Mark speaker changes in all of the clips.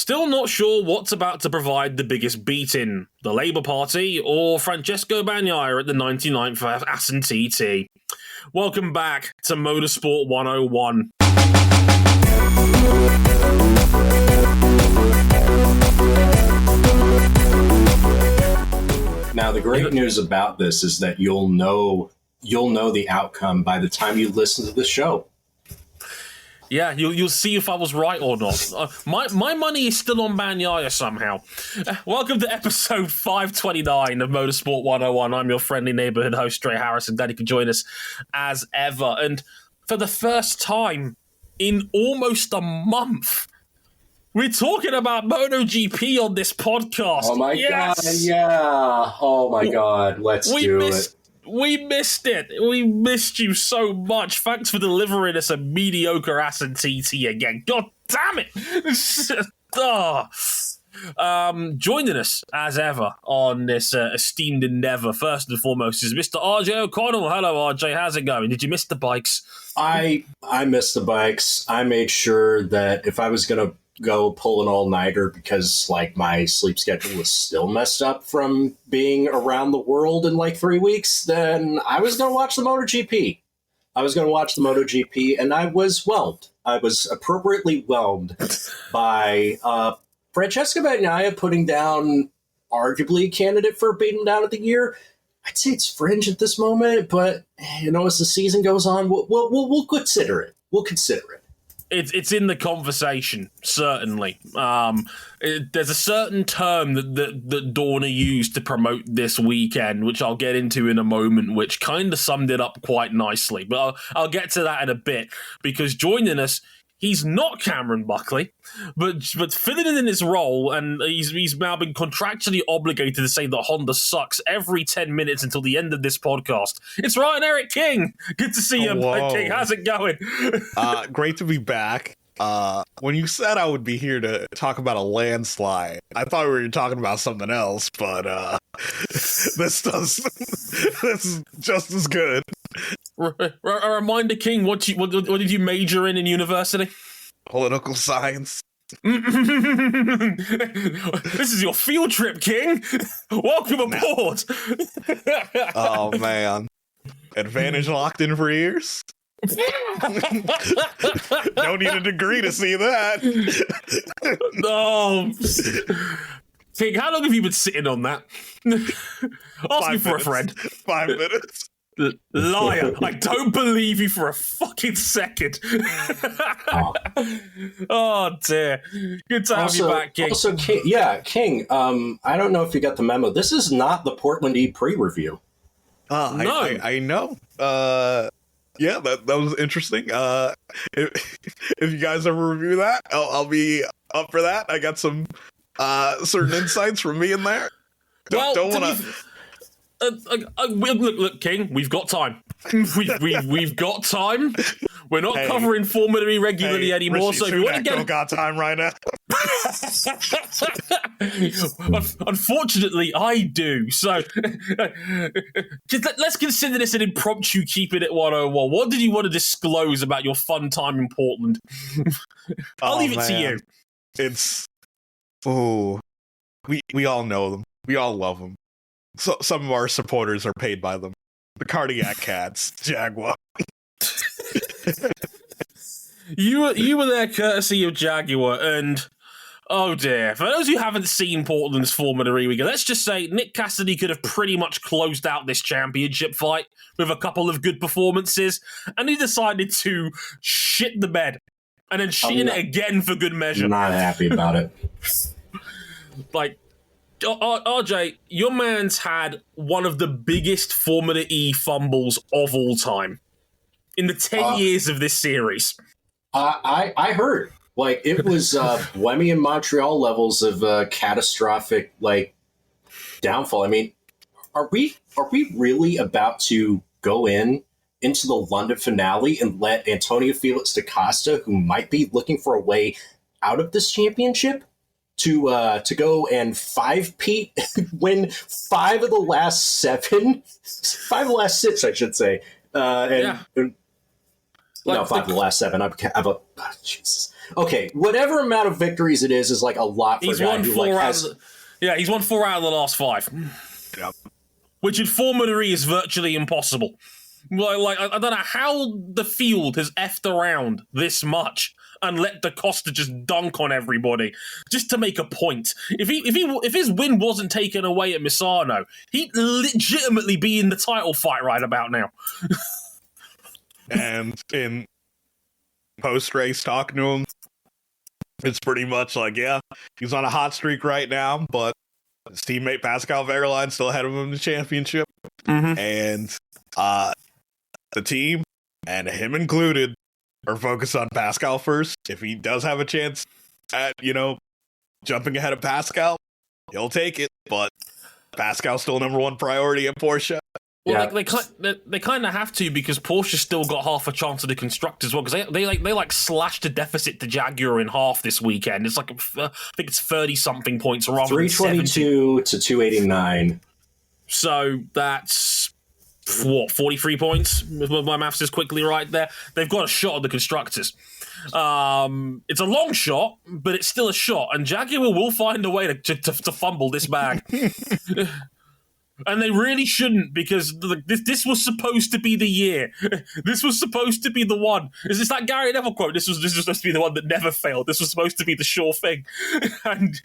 Speaker 1: Still not sure what's about to provide the biggest beating, the Labour Party or Francesco Bagnaia at the 99th Assen TT. Welcome back to Motorsport 101.
Speaker 2: Now, the great news about this is that you'll know the outcome by the time you listen to the show.
Speaker 1: Yeah, you'll see if I was right or not. My money is still on Bagnaia somehow. Welcome to episode 529 of Motorsport 101. I'm your friendly neighborhood host, Trey Harrison. Glad you can join us as ever. And for the first time in almost a month, we're talking about MotoGP on this podcast.
Speaker 2: Oh my God, yeah. Oh my God, let's do it.
Speaker 1: We missed it. We missed you so much. Thanks for delivering us a mediocre Assen TT again. God damn it. Joining us, as ever, on this esteemed endeavour, first and foremost, is Mr. RJ O'Connell. Hello, RJ. How's it going? Did you miss the bikes?
Speaker 2: I missed the bikes. I made sure that if I was going to go pull an all-nighter because my sleep schedule was still messed up from being around the world in 3 weeks, then I was going to watch the MotoGP. And I was whelmed. I was appropriately whelmed by Francesco Bagnaia putting down arguably a candidate for beating down of the year. I'd say it's fringe at this moment, but as the season goes on, we'll consider it.
Speaker 1: It's in the conversation, certainly. There's a certain term that Dorna used to promote this weekend, which I'll get into in a moment, which kind of summed it up quite nicely. But I'll get to that in a bit, because joining us, he's not Cameron Buckley, but filling in his role, and he's now been contractually obligated to say that Honda sucks every 10 minutes until the end of this podcast. It's Ryan Erik King. Good to see you, King. How's it going?
Speaker 3: Great to be back. When you said I would be here to talk about a landslide, I thought we were talking about something else, but this is just as good.
Speaker 1: A reminder, King, what did you major in university?
Speaker 3: Political science.
Speaker 1: This is your field trip, King. Welcome aboard.
Speaker 3: Oh, man. Advantage locked in for years? Don't need a degree to see that.
Speaker 1: No. King, how long have you been sitting on that? Ask me for a friend.
Speaker 3: 5 minutes.
Speaker 1: Liar. I don't believe you for a fucking second. Oh, dear. Good to have you back, King.
Speaker 2: Also, King, I don't know if you got the memo. This is not the Portland E pre-review.
Speaker 3: No. I know. Yeah, that was interesting. If you guys ever review that, I'll be up for that. I got some certain insights from me in there. Don't want to...
Speaker 1: Look, King, we've got time. We've got time. We're not covering Formula E regularly anymore, so if you want to get...
Speaker 3: got time right now.
Speaker 1: Unfortunately, I do. So let's consider this an impromptu keeping it 101. What did you want to disclose about your fun time in Portland? I'll leave it to you.
Speaker 3: It's... we all know them. We all love them. So some of our supporters are paid by them. The Cardiac Cats, Jaguar.
Speaker 1: You were there courtesy of Jaguar, and oh dear. For those who haven't seen Portland's Formula E weekend, let's just say Nick Cassidy could have pretty much closed out this championship fight with a couple of good performances, and he decided to shit the bed and then shit in it again for good measure.
Speaker 2: I'm not happy about it.
Speaker 1: RJ, your man's had one of the biggest Formula E fumbles of all time in the 10 years of this series.
Speaker 2: I heard. It was Wemmy and Montreal levels of catastrophic, downfall. I mean, are we really about to go into the London finale and let Antonio Felix da Costa, who might be looking for a way out of this championship, to go and win 5 of the last 6, I should say. 5 of the last 7. Jesus. Okay, whatever amount of victories it is like a lot for a guy who like has...
Speaker 1: he's won 4 out of the last 5.
Speaker 3: Yep.
Speaker 1: Which in Formula E is virtually impossible. Like I don't know how the field has effed around this much and let Da Costa just dunk on everybody just to make a point. If his win wasn't taken away at Misano, he'd legitimately be in the title fight right about now.
Speaker 3: And in post-race talking to him, it's pretty much like, yeah, he's on a hot streak right now, but his teammate Pascal Wehrlein still ahead of him in the championship.
Speaker 1: Mm-hmm.
Speaker 3: And the team, and him included, are focused on Pascal first. If he does have a chance at, jumping ahead of Pascal, he'll take it. But Pascal's still number 1 priority at Porsche.
Speaker 1: Well, they kind of have to, because Porsche still got half a chance of the constructors as well, because they slashed the deficit to Jaguar in half this weekend. It's like I think it's 30-something points rather than
Speaker 2: 322 to 289.
Speaker 1: So that's 43 points. If my maths is quickly right there. They've got a shot at the constructors. It's a long shot, but it's still a shot, and Jaguar will find a way to fumble this bag. And they really shouldn't, because this was supposed to be the year. This was supposed to be the one. Is this that Gary Neville quote? This was supposed to be the one that never failed. This was supposed to be the sure thing. and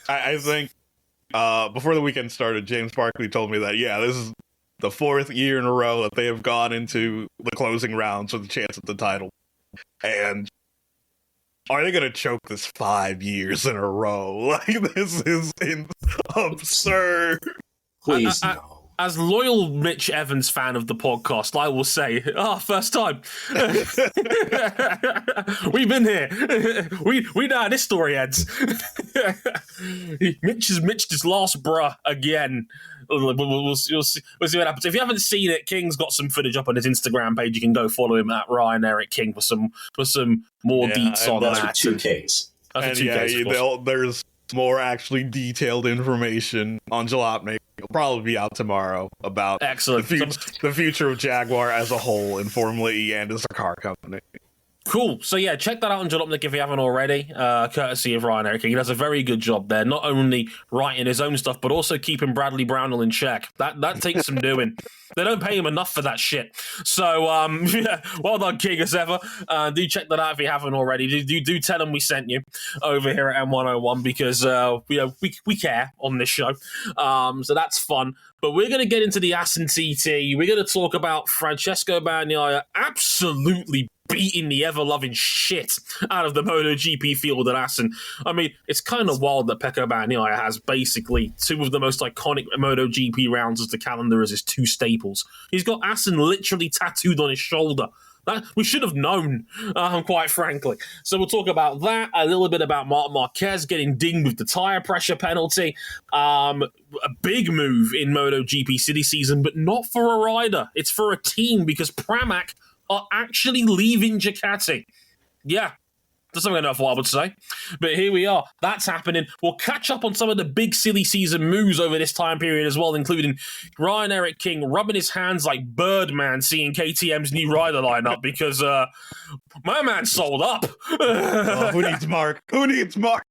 Speaker 3: I think before the weekend started, James Barkley told me that, this is the 4th year in a row that they have gone into the closing rounds with a chance at the title. And are they going to choke this 5 years in a row? Like, this is absurd.
Speaker 2: Please, no.
Speaker 1: As loyal Mitch Evans fan of the podcast, I will say, first time. We've been here. We know how this story ends. Mitch has Mitched his last bruh again. We'll see what happens. If you haven't seen it, King's got some footage up on his Instagram page. You can go follow him at Ryan Erik King for some more deets on that.
Speaker 2: 2Ks.
Speaker 3: There's more actually detailed information on Jalopnik. It'll probably be out tomorrow about the future of Jaguar as a whole in Formula E and as a car company.
Speaker 1: Cool. So yeah, check that out on Jalopnik if you haven't already, courtesy of Ryan Erik King. He does a very good job there, not only writing his own stuff, but also keeping Bradley Brownell in check. That takes some doing. They don't pay him enough for that shit. So, well done, King, as ever. Do check that out if you haven't already. Do tell him we sent you over here at M101, because we care on this show. So that's fun. But we're going to get into the Assen TT. We're going to talk about Francesco Bagnaia absolutely beating the ever-loving shit out of the MotoGP field at Assen. I mean, it's kind of wild that Pecco Bagnaia has basically 2 of the most iconic MotoGP rounds as the calendar as his 2 staples. He's got Assen literally tattooed on his shoulder. That we should have known, quite frankly. So we'll talk about that, a little bit about Marc Marquez getting dinged with the tyre pressure penalty. A big move in MotoGP City season, but not for a rider. It's for a team, because Pramac are actually leaving Ducati. Yeah, that's something enough I would say. But here we are. That's happening. We'll catch up on some of the big silly season moves over this time period as well, including Ryan Erik King rubbing his hands like Birdman seeing KTM's new rider lineup, because my man sold up.
Speaker 3: Who needs Mark? Who needs Mark?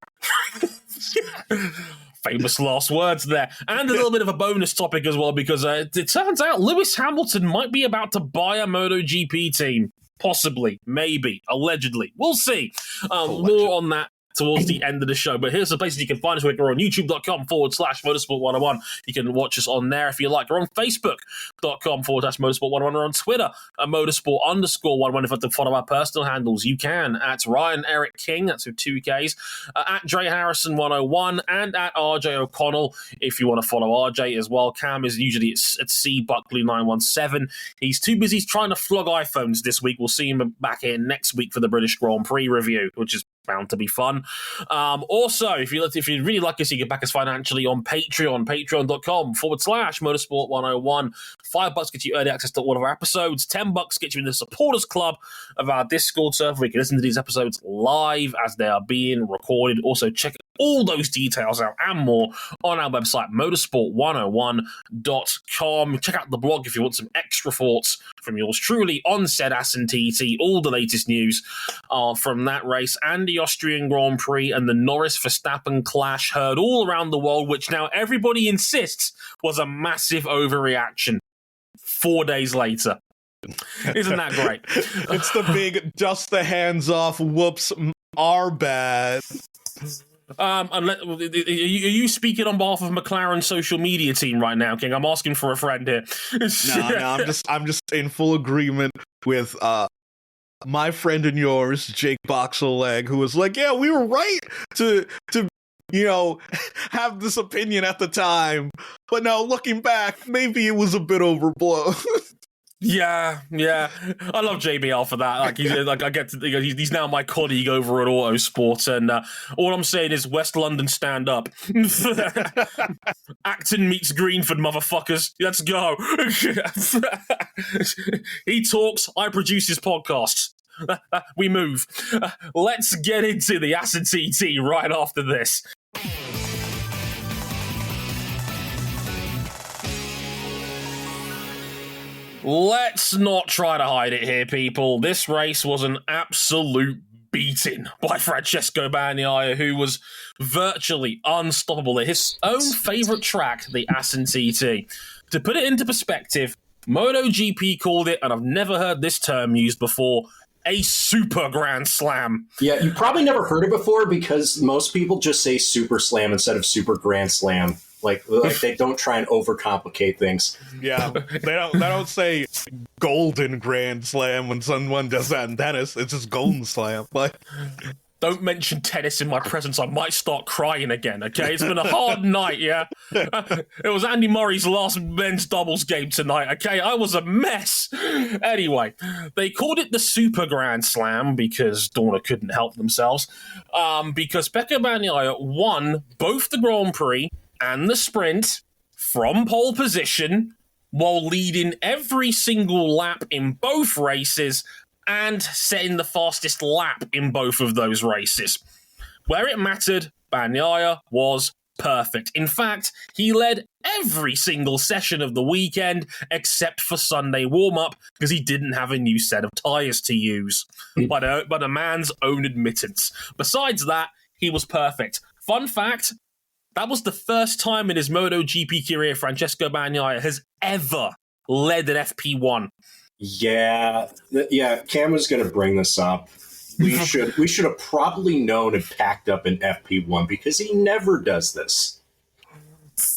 Speaker 1: Famous last words there. And a little bit of a bonus topic as well, because it turns out Lewis Hamilton might be about to buy a MotoGP team. Possibly, maybe, allegedly. We'll see. More on that towards the end of the show. But here's the places you can find us. We're on youtube.com/motorsport101. You can watch us on there if you like. We're on facebook.com/motorsport101. We're on Twitter at motorsport_11. If you want to follow our personal handles, you can at Ryan Erik King, that's with 2 Ks, at Dre Harrison 101, and at RJ O'Connell if you want to follow RJ as well. Cam is usually at C Buckley 917. He's too busy trying to flog iPhones this week. We'll see him back here next week for the British Grand Prix review, which is bound to be fun. Also, if you really like us, you can back us financially on Patreon, patreon.com/motorsport101. $5 gets you early access to all of our episodes. $10 gets you in the supporters club of our Discord server. We can listen to these episodes live as they are being recorded. Also, check all those details out and more on our website, motorsport101.com. Check out the blog if you want some extra thoughts from yours truly on said Assen TT, all the latest news from that race and the Austrian Grand Prix and the Norris-Verstappen clash heard all around the world, which now everybody insists was a massive overreaction 4 days later. Isn't that great?
Speaker 3: It's the big dust the hands off, whoops, are bad.
Speaker 1: Are you speaking on behalf of McLaren's social media team right now, King? I'm asking for a friend here.
Speaker 3: No, I'm just in full agreement with my friend and yours, Jake Boxerleg, who was like, yeah, we were right to have this opinion at the time, but now looking back, maybe it was a bit overblown.
Speaker 1: Yeah. I love JBL for that. Like he's now my colleague over at Autosport, and all I'm saying is West London stand up. Acton meets Greenford, motherfuckers. Let's go. He talks, I produce his podcasts. We move. Let's get into the Assen TT right after this. Let's not try to hide it here, people. This race was an absolute beating by Francesco Bagnaia, who was virtually unstoppable at his own favourite track, the Assen TT. To put it into perspective, MotoGP called it, and I've never heard this term used before, a super grand slam.
Speaker 2: Yeah, you probably never heard it before because most people just say super slam instead of super grand slam. Like they don't try and overcomplicate things.
Speaker 3: Yeah, they don't say golden grand slam when someone does that in tennis. It's just golden slam. But
Speaker 1: don't mention tennis in my presence. I might start crying again. Okay, it's been a hard night. Yeah, it was Andy Murray's last men's doubles game tonight. Okay, I was a mess. Anyway, they called it the Super Grand Slam because Dorna couldn't help themselves. Because Pecco Bagnaia won both the Grand Prix and the sprint from pole position while leading every single lap in both races and setting the fastest lap in both of those races. Where it mattered, Bagnaia was perfect. In fact, he led every single session of the weekend except for Sunday warm-up because he didn't have a new set of tyres to use by a man's own admittance. Besides that, he was perfect. Fun fact, that was the first time in his MotoGP career Francesco Bagnaia has ever led an FP1.
Speaker 2: Yeah. Cam was going to bring this up. We should have probably known and packed up an FP1 because he never does this.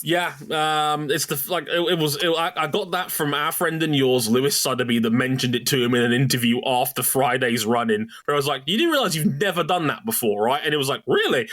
Speaker 1: Yeah, it's I got that from our friend and yours, Lewis Sotheby, that mentioned it to him in an interview after Friday's run-in, where I was like, you didn't realize you've never done that before, right? And it was like, really?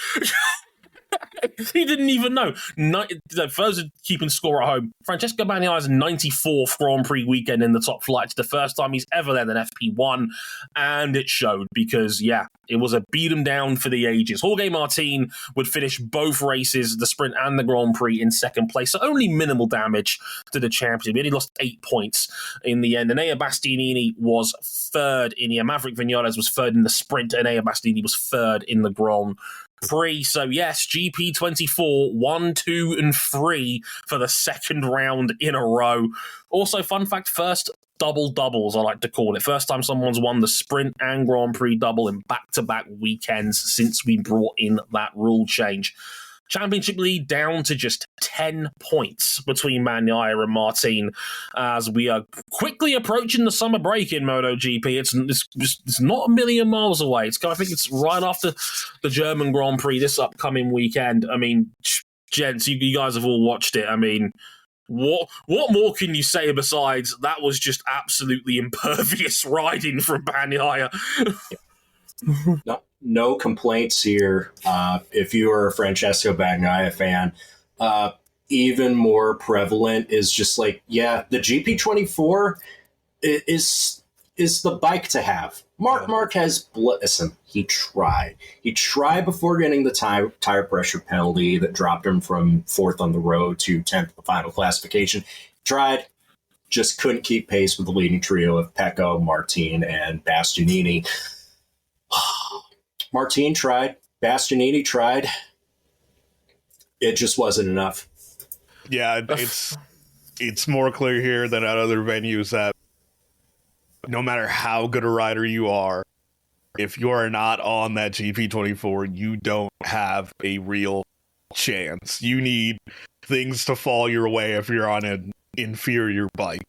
Speaker 1: He didn't even know. For those keeping score at home, Francesco Bagnaia's 94th Grand Prix weekend in the top flight. It's the first time he's ever led an FP1, and it showed because, it was a beat him down for the ages. Jorge Martin would finish both races, the sprint and the Grand Prix, in second place, so only minimal damage to the champion. He only lost 8 points in the end. Enea Bastianini was third in the Maverick Vinales was third in the sprint, and Enea Bastianini was third in the Grand Prix. So yes, GP24 1, 2, and 3 for the second round in a row. Also, fun fact, first double doubles, I like to call it. First time someone's won the sprint and Grand Prix double in back-to-back weekends since we brought in that rule change. Championship lead down to just 10 points between Bagnaia and Martin as we are quickly approaching the summer break in MotoGP. It's not a million miles away. I think it's right after the German Grand Prix this upcoming weekend. I mean, gents, you guys have all watched it. I mean, what more can you say besides that was just absolutely impervious riding from Bagnaia?
Speaker 2: No complaints here. If you are a Francesco Bagnaia fan, even more prevalent is just like, the GP24 is the bike to have. Marquez, listen, he tried. He tried before getting the tire pressure penalty that dropped him from 4th on the road to 10th the final classification. Tried, just couldn't keep pace with the leading trio of Pecco, Martin, and Bastianini. Martin tried. Bastianini tried. it just wasn't enough.
Speaker 3: Yeah, it's more clear here than at other venues that no matter how good a rider you are, if you are not on that GP24, you don't have a real chance. You need things to fall your way if you're on an inferior bike.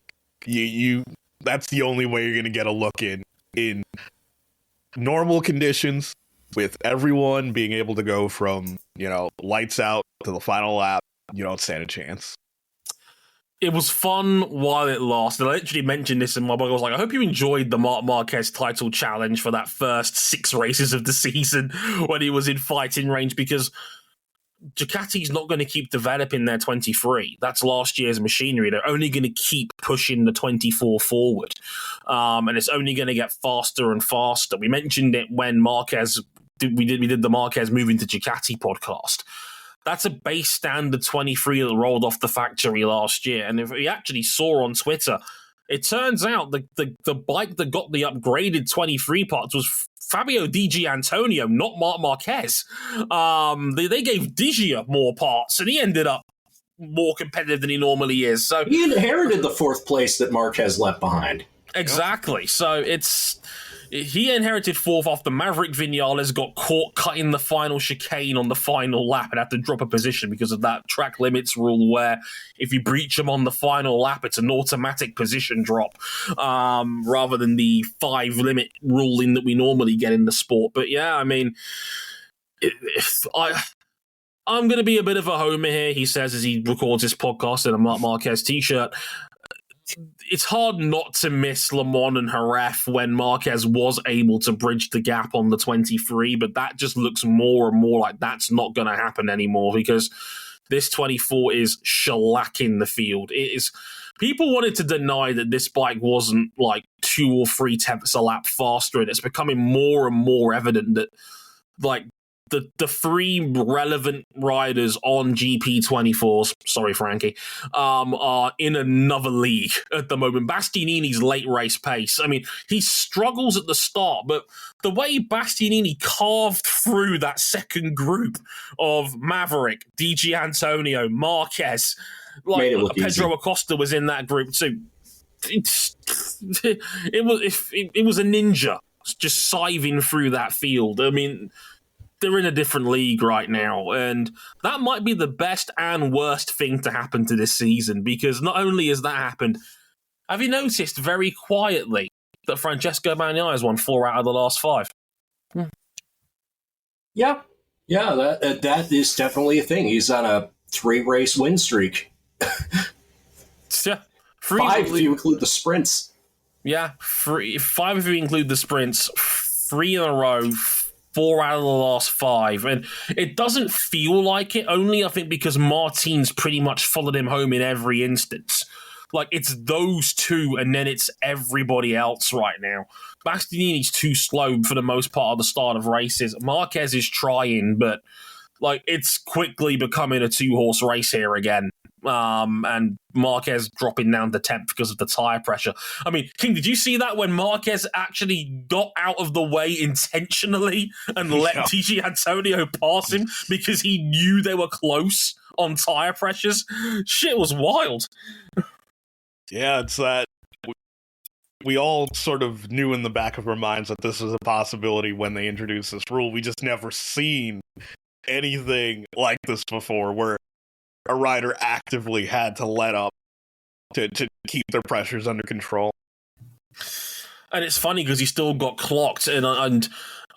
Speaker 3: You that's the only way you're going to get a look in normal conditions, with everyone being able to go from, lights out to the final lap. You don't stand a chance.
Speaker 1: It was fun while it lasted. I literally mentioned this in my blog. I was like, I hope you enjoyed the Marc Marquez title challenge for that first 6 races of the season when he was in fighting range, because Ducati's not going to keep developing their 23. That's last year's machinery. They're only going to keep pushing the 24 forward. And it's only going to get faster and faster. We mentioned it when we did the Marquez moving to Ducati podcast. That's a base standard 23 that rolled off the factory last year. And if we actually saw on Twitter, it turns out the bike that got the upgraded 23 parts was Fabio Di Giannantonio, not Marc Marquez. They gave Digia more parts, and he ended up more competitive than he normally is. So
Speaker 2: he inherited the 4th place that Marquez left behind.
Speaker 1: Exactly. So he inherited 4th after Maverick Vinales got caught cutting the final chicane on the final lap and had to drop a position because of that track limits rule where if you breach them on the final lap, it's an automatic position drop rather than the 5 limit ruling that we normally get in the sport. But yeah, I mean, I'm going to be a bit of a homer here, he says as he records his podcast in a Marc Marquez t-shirt. It's hard not to miss Le Mans and Jerez when Marquez was able to bridge the gap on the 23, but that just looks more and more like that's not going to happen anymore because this 24 is shellacking the field. It is. People wanted to deny that this bike wasn't like 2 or 3 tenths a lap faster, and it's becoming more and more evident that like the 3 relevant riders on GP24s, sorry, Frankie, are in another league at the moment. Bastianini's late race pace. I mean, he struggles at the start, but the way Bastianini carved through that second group of Maverick, Di Giannantonio, Marquez, like Pedro Acosta was in that group too. It was a ninja just scything through that field. I mean, they're in a different league right now, and that might be the best and worst thing to happen to this season, because not only has that happened, have you noticed very quietly that Francesco Bagnaia has won 4 out of the last 5?
Speaker 2: Yeah, that is definitely a thing. He's on a 3-race win streak.
Speaker 1: Yeah,
Speaker 2: 5 if you include the sprints.
Speaker 1: Yeah, 5 if you include the sprints. 3 in a row. 4 out of the last 5. And it doesn't feel like it, only I think because Martin's pretty much followed him home in every instance. Like, it's those 2 and then it's everybody else right now. Bastianini's too slow for the most part of the start of races. Marquez is trying, but like it's quickly becoming a 2-horse race here again. And Marquez dropping down to 10th because of the tyre pressure. I mean, King, did you see that when Marquez actually got out of the way intentionally and let Di Giannantonio pass him because he knew they were close on tyre pressures? Shit was wild.
Speaker 3: Yeah, it's that we all sort of knew in the back of our minds that this was a possibility when they introduced this rule. We just never seen anything like this before, where a rider actively had to let up to keep their pressures under control.
Speaker 1: And it's funny because he still got clocked, and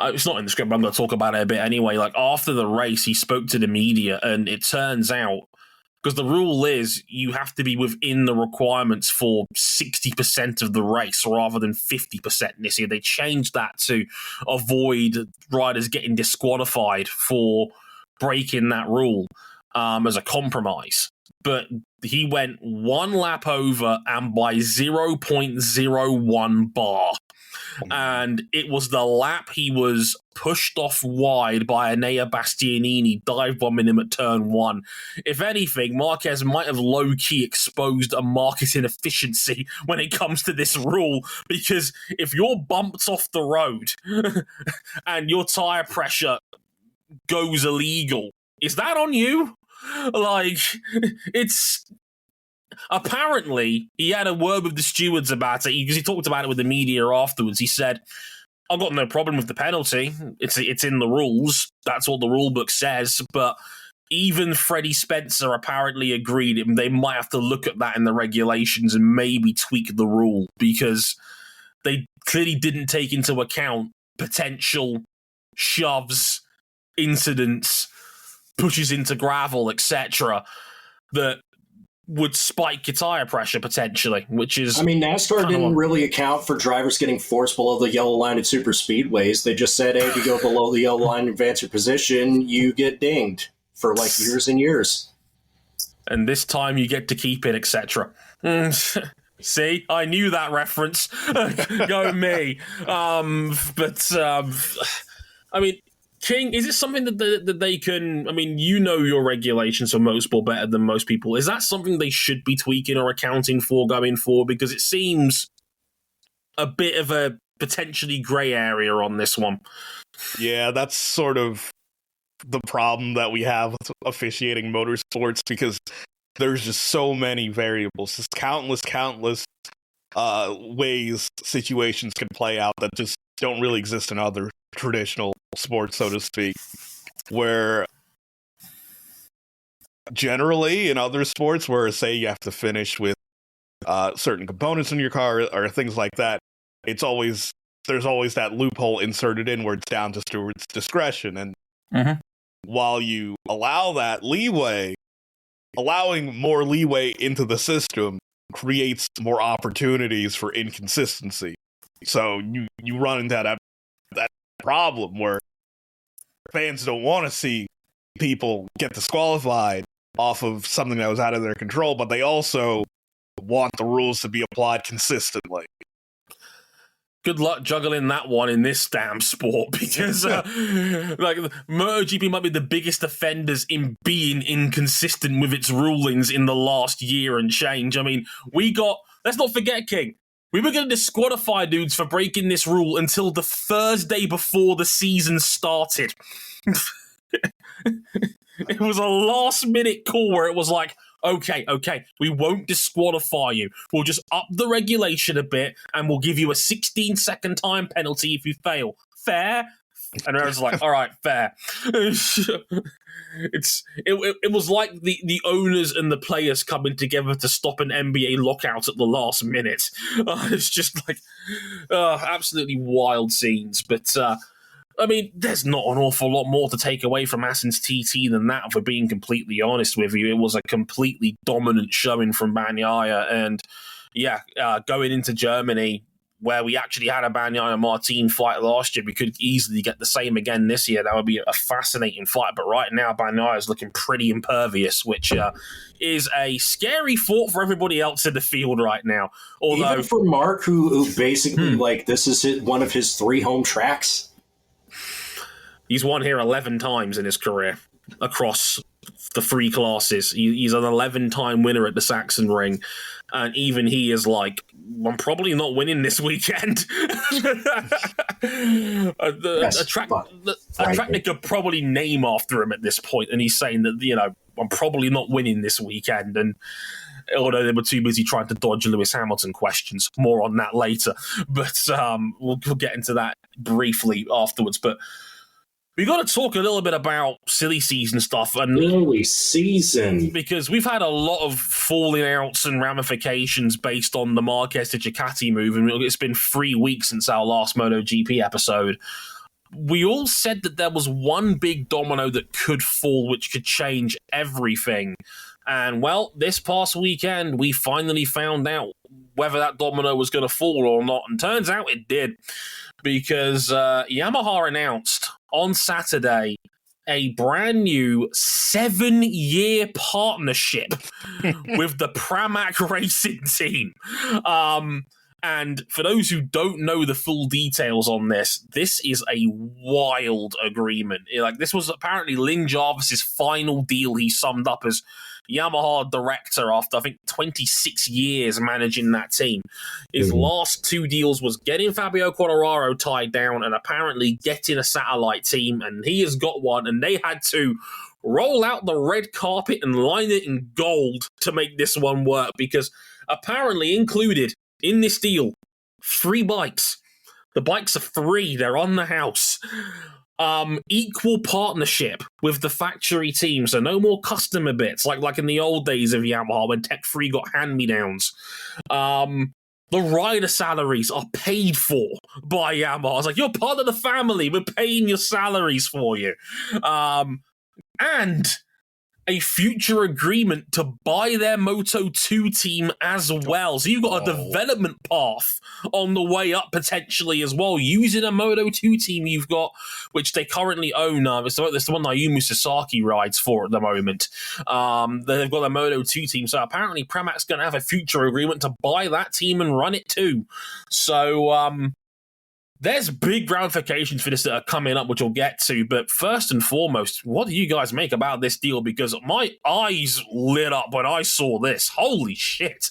Speaker 1: it's not in the script, but I'm going to talk about it a bit anyway. Like, after the race, he spoke to the media, and it turns out, because the rule is you have to be within the requirements for 60% of the race rather than 50% this year. They changed that to avoid riders getting disqualified for breaking that rule. As a compromise, but he went 1 lap over and by 0.01 bar. And it was the lap he was pushed off wide by Enea Bastianini, dive bombing him at turn 1. If anything, Marquez might have low-key exposed a market inefficiency when it comes to this rule, because if you're bumped off the road and your tyre pressure goes illegal, is that on you? Like, it's... Apparently, he had a word with the stewards about it, because he talked about it with the media afterwards. He said, I've got no problem with the penalty. It's in the rules. That's what the rule book says. But even Freddie Spencer apparently agreed they might have to look at that in the regulations and maybe tweak the rule, because they clearly didn't take into account potential shoves, incidents, pushes into gravel, etc., that would spike your tire pressure potentially, which is...
Speaker 2: I mean, NASCAR didn't really account for drivers getting forced below the yellow line at super speedways. They just said, hey, if you go below the yellow line and advance your position, you get dinged for like years and years.
Speaker 1: And this time you get to keep it, etc. See, I knew that reference. Go me. I mean, King, is it something that they can... I mean, you know your regulations for motorsport better than most people. Is that something they should be tweaking or accounting for going forward? Because it seems a bit of a potentially grey area on this one.
Speaker 3: Yeah, that's sort of the problem that we have with officiating motorsports, because there's just so many variables. Just countless ways situations can play out that just don't really exist in other traditional sports, so to speak, where generally in other sports where, say, you have to finish with certain components in your car or things like that, there's always that loophole inserted in where it's down to steward's discretion. And while you allow that leeway, allowing more leeway into the system creates more opportunities for inconsistency. So you run into that problem where fans don't want to see people get disqualified off of something that was out of their control, but they also want the rules to be applied consistently.
Speaker 1: Good luck juggling that one in this damn sport, because like MotoGP might be the biggest offenders in being inconsistent with its rulings in the last year and change. I mean, let's not forget, King, we were going to disqualify dudes for breaking this rule until the Thursday before the season started. It was a last-minute call where it was like, okay, we won't disqualify you. We'll just up the regulation a bit, and we'll give you a 16-second time penalty if you fail. Fair? And I was like, all right, fair. It was like the owners and the players coming together to stop an NBA lockout at the last minute. It's just like absolutely wild scenes. But I mean, there's not an awful lot more to take away from Assen's TT than that, if we're being completely honest with you. It was a completely dominant showing from Bagnaia, and going into Germany, where we actually had a Bagnaia-Martin fight last year, we could easily get the same again this year. That would be a fascinating fight. But right now, Bagnaia is looking pretty impervious, which is a scary thought for everybody else in the field right now. Although,
Speaker 2: even for Mark, who basically, this is one of his 3 home tracks.
Speaker 1: He's won here 11 times in his career across the 3 classes. He's an 11-time winner at the Saxon Ring. And even he is like, I'm probably not winning this weekend. A track they could probably name after him at this point, and he's saying that, I'm probably not winning this weekend. And although they were too busy trying to dodge Lewis Hamilton questions, more on that later. But we'll get into that briefly afterwards. But we got to talk a little bit about silly season stuff.
Speaker 2: Silly season.
Speaker 1: Because we've had a lot of falling outs and ramifications based on the Marquez to Ducati move, and it's been 3 weeks since our last MotoGP episode. We all said that there was one big domino that could fall, which could change everything. And, well, this past weekend, we finally found out whether that domino was going to fall or not. And turns out it did. Because Yamaha announced on Saturday a brand new 7-year partnership with the Pramac racing team. And for those who don't know the full details on this is a wild agreement. This was apparently Lynn Jarvis's final deal he summed up as Yamaha director after, I think, 26 years managing that team. His last 2 deals was getting Fabio Quartararo tied down and apparently getting a satellite team, and he has got one, and they had to roll out the red carpet and line it in gold to make this one work, because apparently included in this deal, 3 bikes. The bikes are free. They're on the house. Equal partnership with the factory team, so no more customer bits like in the old days of Yamaha when Tech 3 got hand-me-downs. The rider salaries are paid for by Yamaha. It's like, you're part of the family. We're paying your salaries for you. And a future agreement to buy their Moto2 team as well. So you've got a development path on the way up potentially as well, using a Moto2 team you've got, which they currently own. It's the one Ayumu Sasaki rides for at the moment. They've got a Moto2 team, so apparently Pramac's going to have a future agreement to buy that team and run it too. So there's big ramifications for this that are coming up, which we'll get to. But first and foremost, what do you guys make about this deal? Because my eyes lit up when I saw this. Holy shit!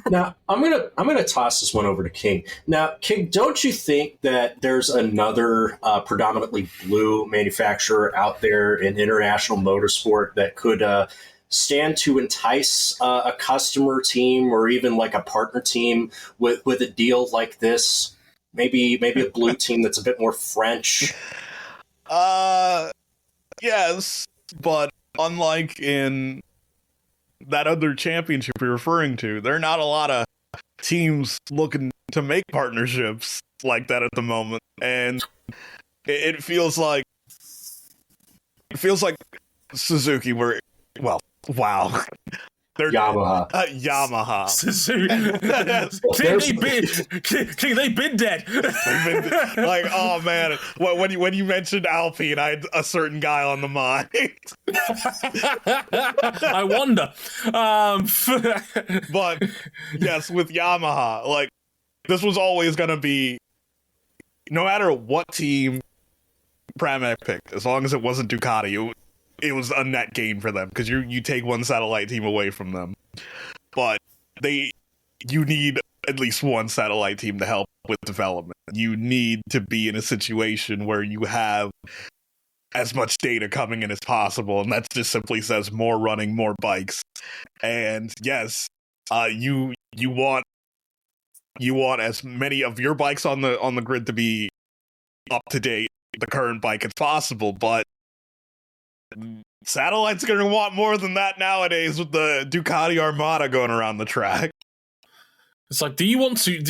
Speaker 2: Now I'm gonna toss this one over to King. Now, King, don't you think that there's another predominantly blue manufacturer out there in international motorsport that could stand to entice a customer team or even like a partner team with a deal like this? Maybe a blue team that's a bit more French.
Speaker 3: Yes, but unlike in that other championship you're referring to, there are not a lot of teams looking to make partnerships like that at the moment, and it feels like Suzuki were, well, wow. They're
Speaker 2: Yamaha.
Speaker 3: Yamaha.
Speaker 1: King, they've been dead.
Speaker 3: Like, oh man, when you mentioned Alpine, I had a certain guy on the mind.
Speaker 1: I wonder.
Speaker 3: But yes, with Yamaha, like, this was always going to be, no matter what team Pramac picked, as long as it wasn't Ducati, it was a net gain for them, because you take one satellite team away from them. But you need at least one satellite team to help with development. You need to be in a situation where you have as much data coming in as possible, and that just simply says more running, more bikes. And yes, you want as many of your bikes on the grid to be up to date, the current bike, as possible, but Satellite's going to want more than that nowadays with the Ducati Armada going around the track.
Speaker 1: It's like, do you want to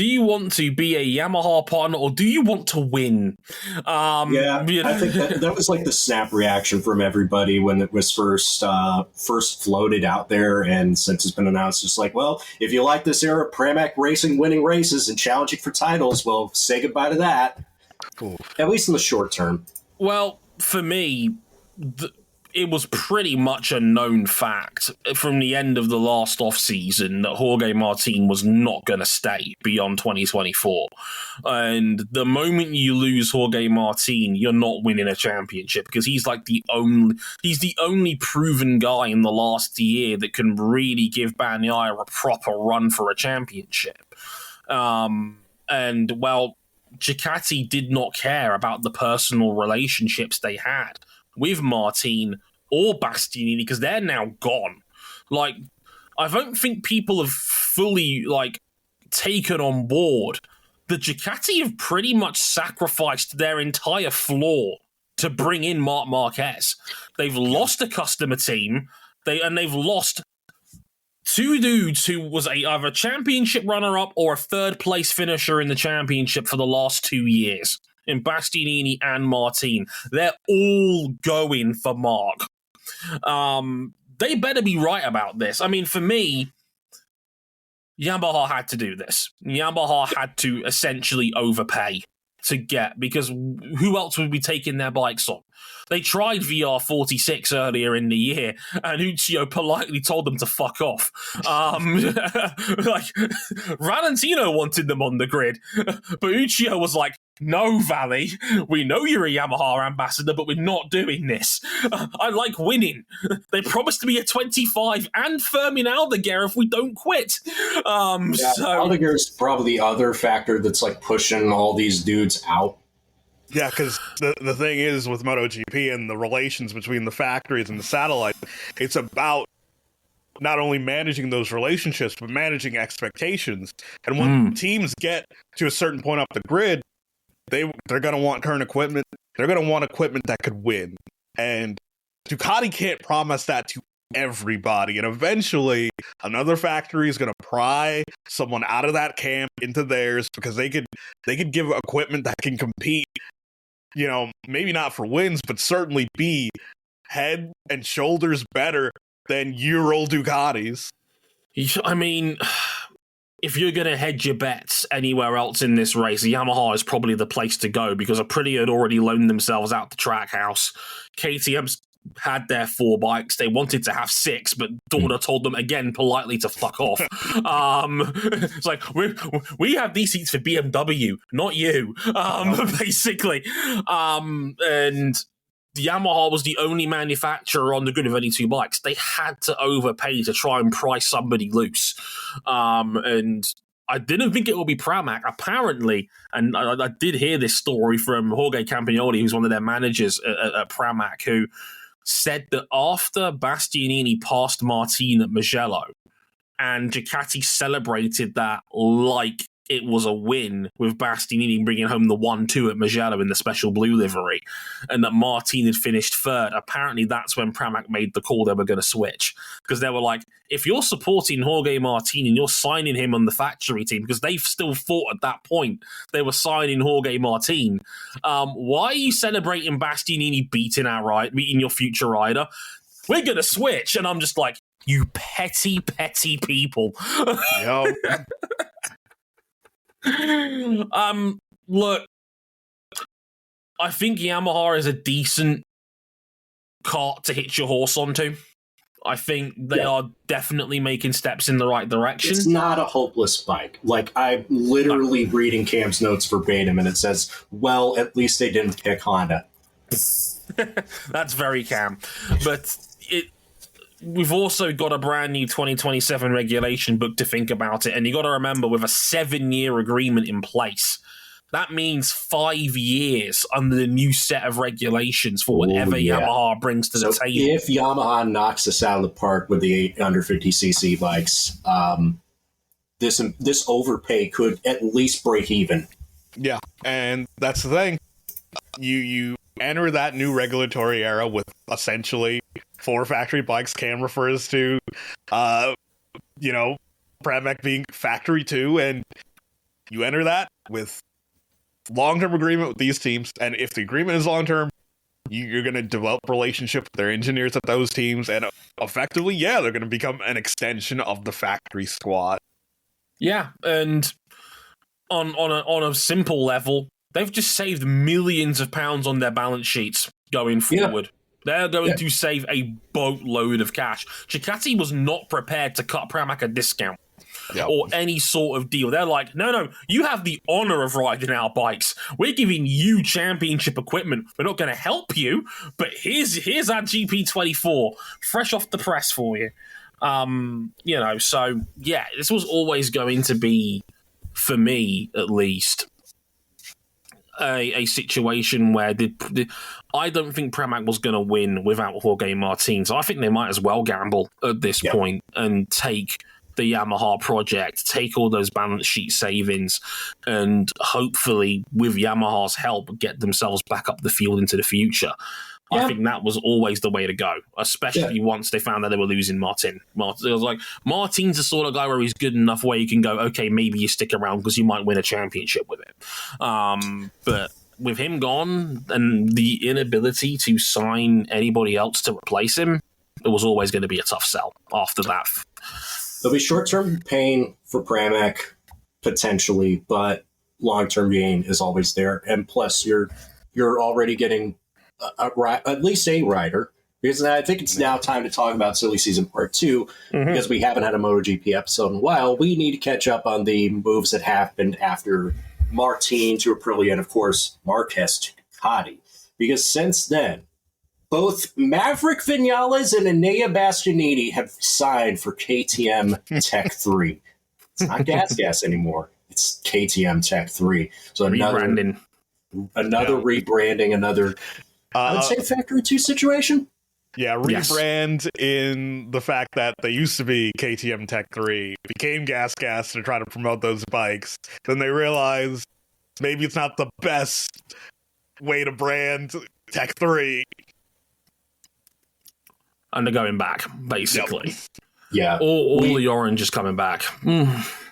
Speaker 1: be a Yamaha partner, or do you want to win?
Speaker 2: I think that was like the snap reaction from everybody when it was first floated out there, and since it's been announced, it's like, well, if you like this era, Pramac racing, winning races and challenging for titles, well, say goodbye to that.
Speaker 3: Cool.
Speaker 2: At least in the short term.
Speaker 1: Well, for me, it was pretty much a known fact from the end of the last off-season that Jorge Martin was not going to stay beyond 2024. And the moment you lose Jorge Martin, you're not winning a championship, because he's the only proven guy in the last year that can really give Bagnaia a proper run for a championship. And, well, Ducati did not care about the personal relationships they had with Martin or Bastianini, because they're now gone. Like, I don't think people have fully, taken on board that Ducati have pretty much sacrificed their entire floor to bring in Marc Marquez. They've lost a customer team, they've lost two dudes who was either a championship runner-up or a third-place finisher in the championship for the last 2 years. In Bastianini and Martin. They're all going for Marc. They better be right about this. I mean, for me, Yamaha had to do this. Yamaha had to essentially overpay to get, because who else would be taking their bikes on? They tried VR46 earlier in the year, and Uccio politely told them to fuck off. Valentino wanted them on the grid, but Uccio was like, no, Valley, we know you're a Yamaha ambassador, but we're not doing this. I like winning. They promised to be a 25 and Fermin Aldeguer if we don't quit.
Speaker 2: Aldeguer is probably the other factor that's pushing all these dudes out.
Speaker 3: Yeah, because the thing is with MotoGP and the relations between the factories and the satellites, it's about not only managing those relationships, but managing expectations. And when teams get to a certain point up the grid, they're going to want current equipment. They're going to want equipment that could win. And Ducati can't promise that to everybody. And eventually, another factory is going to pry someone out of that camp into theirs because they could give equipment that can compete, maybe not for wins, but certainly be head and shoulders better than year-old Ducatis.
Speaker 1: I mean, if you're going to hedge your bets anywhere else in this race, Yamaha is probably the place to go because Aprilia had already loaned themselves out the track house. KTM's had their 4 bikes. They wanted to have 6, but Dorna told them again politely to fuck off. It's like, we have these seats for BMW, not you, basically. And Yamaha was the only manufacturer on the grid with only 2 bikes. They had to overpay to try and price somebody loose. And I didn't think it would be Pramac, apparently. And I did hear this story from Jorge Campagnoli, who's one of their managers at Pramac, who said that after Bastianini passed Martin at Mugello, and Ducati celebrated that like it was a win with Bastianini bringing home the 1-2 at Mugello in the special blue livery, and that Martin had finished 3rd. Apparently, that's when Pramac made the call they were going to switch. Because they were like, if you're supporting Jorge Martin and you're signing him on the factory team, because they've still thought at that point they were signing Jorge Martin, why are you celebrating Bastianini beating your future rider? We're going to switch. And I'm just like, you petty, petty people.
Speaker 3: Yo.
Speaker 1: Look, I think Yamaha is a decent cart to hitch your horse onto. I think they are definitely making steps in the right direction.
Speaker 2: It's not a hopeless bike. Like, I'm literally reading Cam's notes verbatim, and it says, well, at least they didn't pick Honda.
Speaker 1: That's very Cam. But we've also got a brand new 2027 regulation book to think about it. And you got to remember, with a 7-year agreement in place, that means 5 years under the new set of regulations for whatever Yamaha brings to the table.
Speaker 2: If Yamaha knocks us out of the park with the under 50cc bikes, this overpay could at least break even.
Speaker 3: Yeah, and that's the thing. You enter that new regulatory era with essentially 4 factory bikes. Cam refers to, Pramac being factory 2, and you enter that with long-term agreement with these teams. And if the agreement is long-term, you're going to develop a relationship with their engineers at those teams, and effectively, they're going to become an extension of the factory squad.
Speaker 1: Yeah, and on a simple level, they've just saved millions of pounds on their balance sheets going forward. Yeah. They're going to save a boatload of cash. Ducati was not prepared to cut Pramac a discount or any sort of deal. They're like, no, you have the honor of riding our bikes. We're giving you championship equipment. We're not going to help you, but here's our GP24, fresh off the press for you. So, this was always going to be, for me at least, a situation where I don't think Pramac was going to win without Jorge Martin. So I think they might as well gamble at this point and take the Yamaha project, take all those balance sheet savings, and hopefully, with Yamaha's help, get themselves back up the field into the future. I think that was always the way to go, especially once they found that they were losing Martin. It was like, Martin's the sort of guy where he's good enough where you can go, okay, maybe you stick around because you might win a championship with him. But with him gone and the inability to sign anybody else to replace him, it was always going to be a tough sell after that.
Speaker 2: There'll be short-term pain for Pramac, potentially, but long-term gain is always there. And plus, you're already getting at least a rider, because I think it's now time to talk about Silly Season Part 2, because we haven't had a MotoGP episode in a while. We need to catch up on the moves that happened after Martin to Aprilia and, of course, Marquez to Ducati. Because since then, both Maverick Vinales and Enea Bastianini have signed for KTM Tech 3. It's not Gas anymore. It's KTM Tech 3. So
Speaker 1: rebranding.
Speaker 2: another rebranding, another, I would say, Factory 2 situation.
Speaker 3: Yeah, rebrand in the fact that they used to be KTM Tech 3, became Gas to try to promote those bikes. Then they realized maybe it's not the best way to brand Tech 3.
Speaker 1: And they're going back, basically.
Speaker 2: Yep. Yeah.
Speaker 1: All the orange is coming back.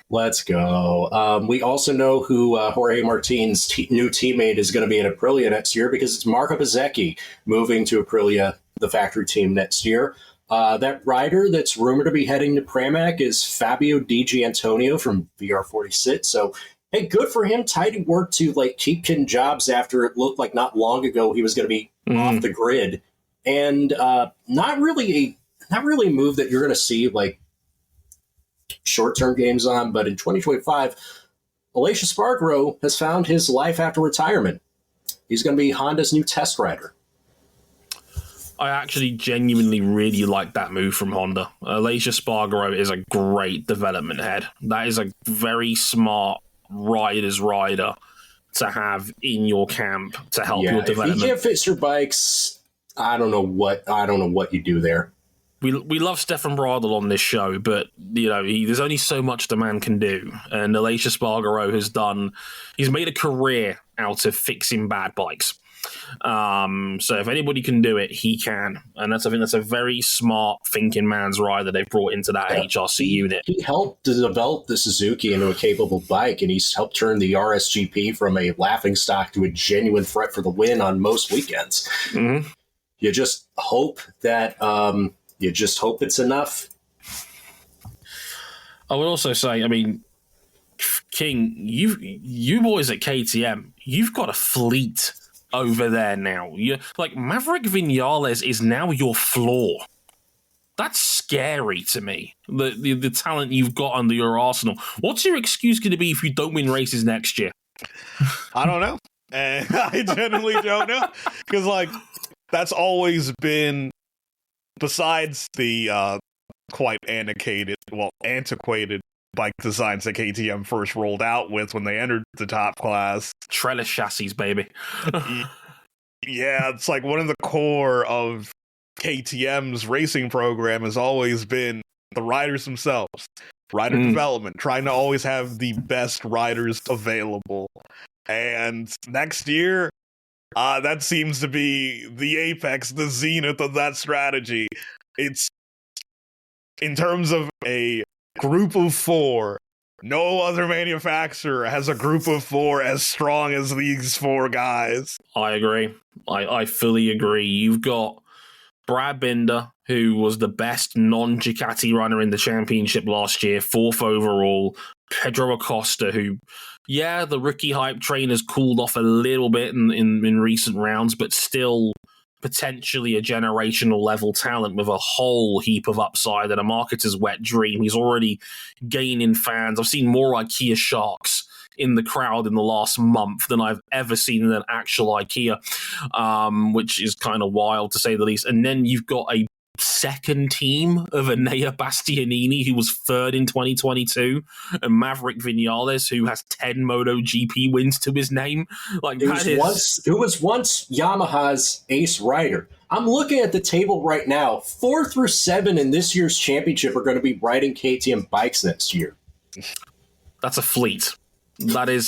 Speaker 2: Let's go. We also know who Jorge Martin's new teammate is going to be in Aprilia next year, because it's Marco Bezzecchi moving to Aprilia, the factory team, next year. That rider that's rumored to be heading to Pramac is Fabio Di Gianantonio from VR46. So, hey, good for him. Tidy work to keep getting jobs after it looked like not long ago he was going to be off the grid, and not really a move that you're going to see short-term games on. But in 2025, Aleix Espargaro has found his life after retirement. He's going to be Honda's new test rider.
Speaker 1: I actually genuinely really like that move from Honda. Aleix Espargaro is a great development head. That is a very smart rider's rider to have in your camp to help your development.
Speaker 2: If he can't fix your bikes, I don't know what you do there.
Speaker 1: We love Stefan Bradl on this show, but there's only so much the man can do. And Aleix Espargaro he's made a career out of fixing bad bikes. So if anybody can do it, he can. And I think that's a very smart thinking man's rider they've brought into that HRC unit.
Speaker 2: He helped develop the Suzuki into a capable bike, and he's helped turn the RSGP from a laughingstock to a genuine threat for the win on most weekends. Mm-hmm. You just hope that it's enough.
Speaker 1: I would also say, King, you boys at KTM, you've got a fleet over there now. Maverick Vinales is now your floor. That's scary to me. The talent you've got under your arsenal. What's your excuse going to be if you don't win races next year?
Speaker 3: I don't know. I genuinely don't know, because that's always been, besides the quite antiquated bike designs that KTM first rolled out with when they entered the top class.
Speaker 1: Trellis chassis, baby.
Speaker 3: Yeah, it's one of the core of KTM's racing program has always been the riders themselves. Rider development, trying to always have the best riders available. And next year, that seems to be the apex, the zenith of that strategy. It's, in terms of a group of 4, no other manufacturer has a group of 4 as strong as these 4 guys.
Speaker 1: I agree. I fully agree. You've got Brad Binder, who was the best non-Ducati runner in the championship last year, 4th overall. Pedro Acosta, who, the rookie hype train has cooled off a little bit in recent rounds, but still potentially a generational level talent with a whole heap of upside and a marketer's wet dream. He's already gaining fans. I've seen more IKEA sharks in the crowd in the last month than I've ever seen in an actual IKEA, which is kind of wild to say the least. And then you've got a second team of Enea Bastianini, who was 3rd in 2022, and Maverick Vinales, who has 10 MotoGP wins to his name. It
Speaker 2: was once Yamaha's ace rider. I'm looking at the table right now. 4 through 7 in this year's championship are going to be riding KTM bikes next year.
Speaker 1: That's a fleet. That is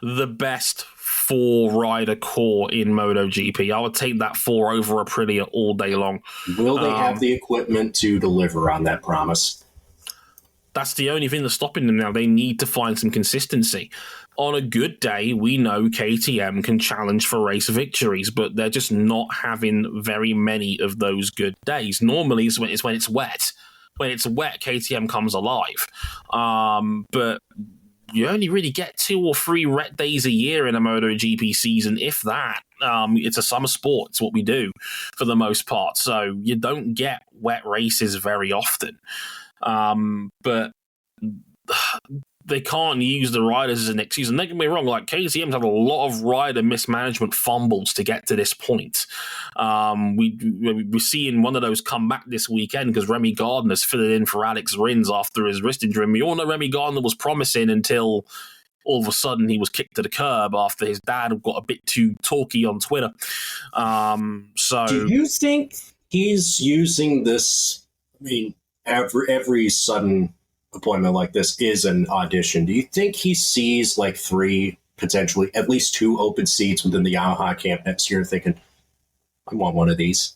Speaker 1: the best 4-rider core in MotoGP. I would take that 4 over Aprilia all day long.
Speaker 2: Will they have the equipment to deliver on that promise?
Speaker 1: That's the only thing that's stopping them now. They need to find some consistency. On a good day, we know KTM can challenge for race victories, but they're just not having very many of those good days. Normally, it's when it's wet. When it's wet, KTM comes alive. But you only really get 2 or 3 wet days a year in a MotoGP season, if that. It's a summer sport. It's what we do for the most part. So you don't get wet races very often. But they can't use the riders as an excuse. And don't get me wrong, KTM's had a lot of rider mismanagement fumbles to get to this point. We're seeing one of those come back this weekend because Remy Gardner's filling in for Alex Rins after his wrist injury. And we all know Remy Gardner was promising until all of a sudden he was kicked to the curb after his dad got a bit too talky on Twitter.
Speaker 2: Do you think he's using this? I mean, every sudden appointment like this is an audition. Do you think he sees like 3, potentially at least 2 open seats within the Yamaha camp next year, thinking, I want one of these?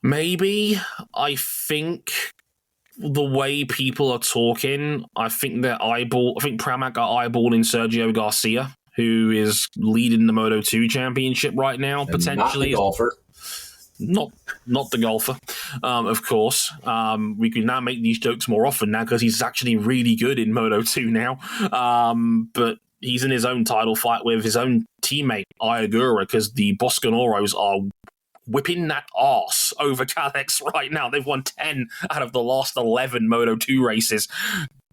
Speaker 1: Maybe. I think the way people are talking, I think Pramac are eyeballing Sergio Garcia, who is leading the Moto2 championship right now, and potentially.
Speaker 2: Not the golfer.
Speaker 1: Not the golfer, of course. We can now make these jokes more often now because he's actually really good in Moto2 now. But he's in his own title fight with his own teammate, Iagura, because the Boscanoros are whipping that arse over Kalex right now. They've won 10 out of the last 11 Moto2 races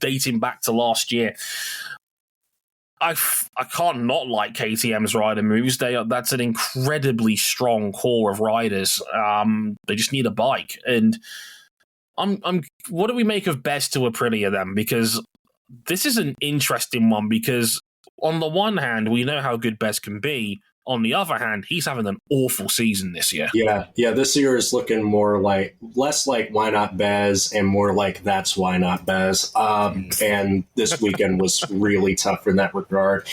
Speaker 1: dating back to last year. I can't not like KTM's rider moves. That's an incredibly strong core of riders. They just need a bike. And what do we make of Bez to Aprilia then? Because this is an interesting one, because on the one hand, we know how good Bez can be. On the other hand, he's having an awful season this year.
Speaker 2: Yeah. This year is looking less like why not Bez and more like that's why not Bez. And this weekend was really tough in that regard.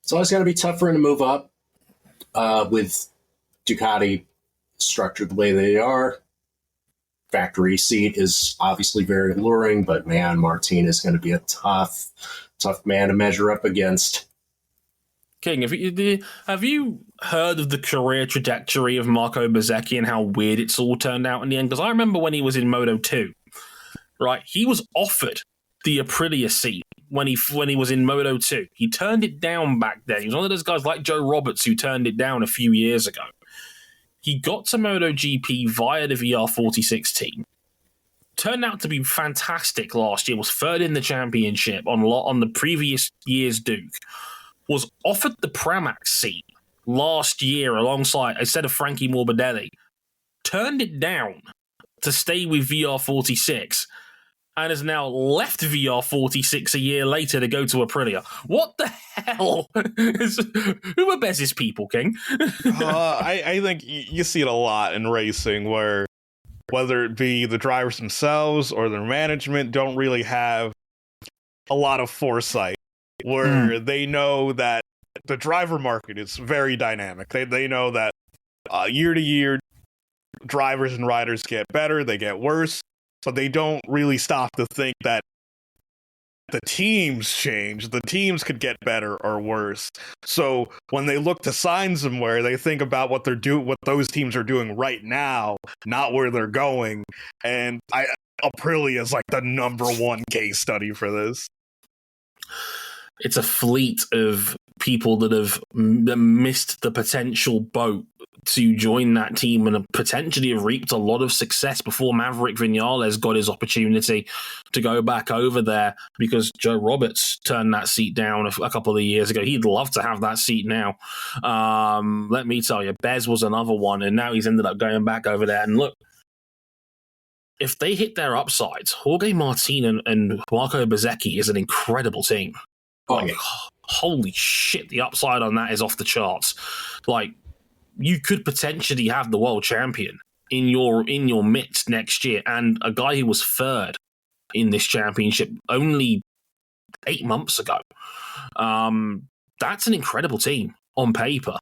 Speaker 2: It's always got to be tough for him to move up with Ducati structured the way they are. Factory seat is obviously very alluring, but man, Martin is going to be a tough man to measure up against.
Speaker 1: King, have you heard of the career trajectory of Marco Bezzecchi and how weird it's all turned out in the end? Because I remember when he was in Moto2, right? He was offered the Aprilia seat when he was in Moto2. He turned it down back then. He was one of those guys like Joe Roberts who turned it down a few years ago. He got to MotoGP via the VR46 team. Turned out to be fantastic last year. Was third in the championship on the previous year's Duke. Was offered the Pramac seat last year instead of Frankie Morbidelli, turned it down to stay with VR46, and has now left VR46 a year later to go to Aprilia. What the hell? Who are Bez's people, King?
Speaker 3: I think you see it a lot in racing where whether it be the drivers themselves or their management don't really have a lot of foresight. Where they know that the driver market is very dynamic. They know that year to year, drivers and riders get better, they get worse, but they don't really stop to think that the teams change. The teams could get better or worse. So when they look to sign somewhere, they think about what those teams are doing right now, not where they're going. And Aprilia is like the number one case study for this.
Speaker 1: It's a fleet of people that missed the potential boat to join that team and potentially have reaped a lot of success before Maverick Vinales got his opportunity to go back over there, because Joe Roberts turned that seat down a couple of years ago. He'd love to have that seat now. Let me tell you, Bez was another one, and now he's ended up going back over there. And look, if they hit their upsides, Jorge Martin and Marco Bezzecchi is an incredible team. Like, holy shit, the upside on that is off the charts. Like, you could potentially have the world champion in your midst next year, and a guy who was third in this championship only 8 months ago. That's an incredible team on paper.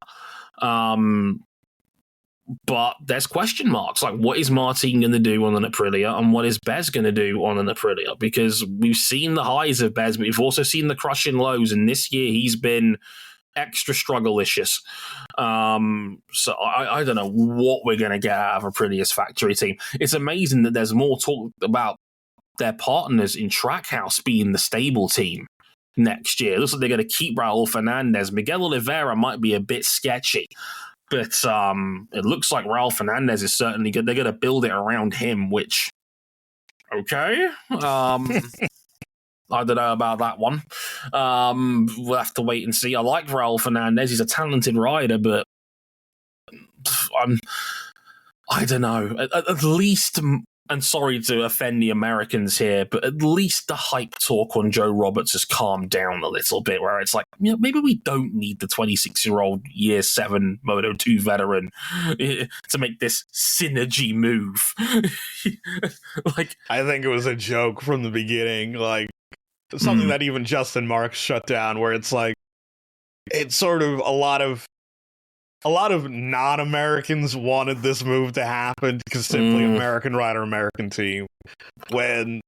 Speaker 1: But there's question marks. Like, what is Martin going to do on an Aprilia, and what is Bez going to do on an Aprilia? Because we've seen the highs of Bez, but we've also seen the crushing lows, and this year he's been extra struggle-licious. So I don't know what we're going to get out of Aprilia's factory team. It's amazing that there's more talk about their partners in Trackhouse being the stable team next year. It looks like they're going to keep Raul Fernandez. Miguel Oliveira might be a bit sketchy. But it looks like Raul Fernandez is certainly good. They're going to build it around him, which, okay. I don't know about that one. We'll have to wait and see. I like Raul Fernandez. He's a talented rider, but I don't know. At least and sorry to offend the Americans here, but at least the hype talk on Joe Roberts has calmed down a little bit, where it's like, maybe we don't need the 26-year-old Year 7 Moto2 veteran to make this synergy move. Like,
Speaker 3: I think it was a joke from the beginning, like something that even Justin Marks shut down, where it's like, it's sort of a lot of non-Americans wanted this move to happen because simply American rider, American team. When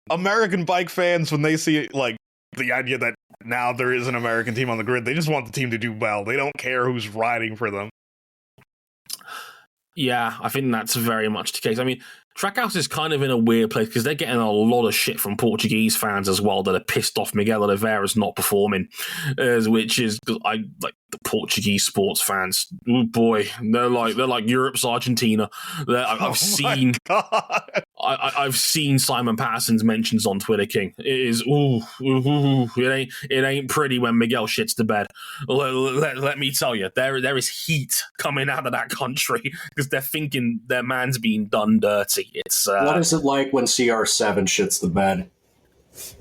Speaker 3: American bike fans, when they see like the idea that now there is an American team on the grid, they just want the team to do well. They don't care who's riding for them.
Speaker 1: Yeah, I think that's very much the case. I mean, Trackhouse is kind of in a weird place because they're getting a lot of shit from Portuguese fans as well that are pissed off Miguel Oliveira's not performing, which is I like the Portuguese sports fans. Oh boy, they're like Europe's Argentina. I've seen Simon Patterson's mentions on Twitter. King, it is it ain't pretty when Miguel shits the bed. Let me tell you, there is heat coming out of that country because they're thinking their man's being done dirty. It's
Speaker 2: what is it like when CR7 shits the bed?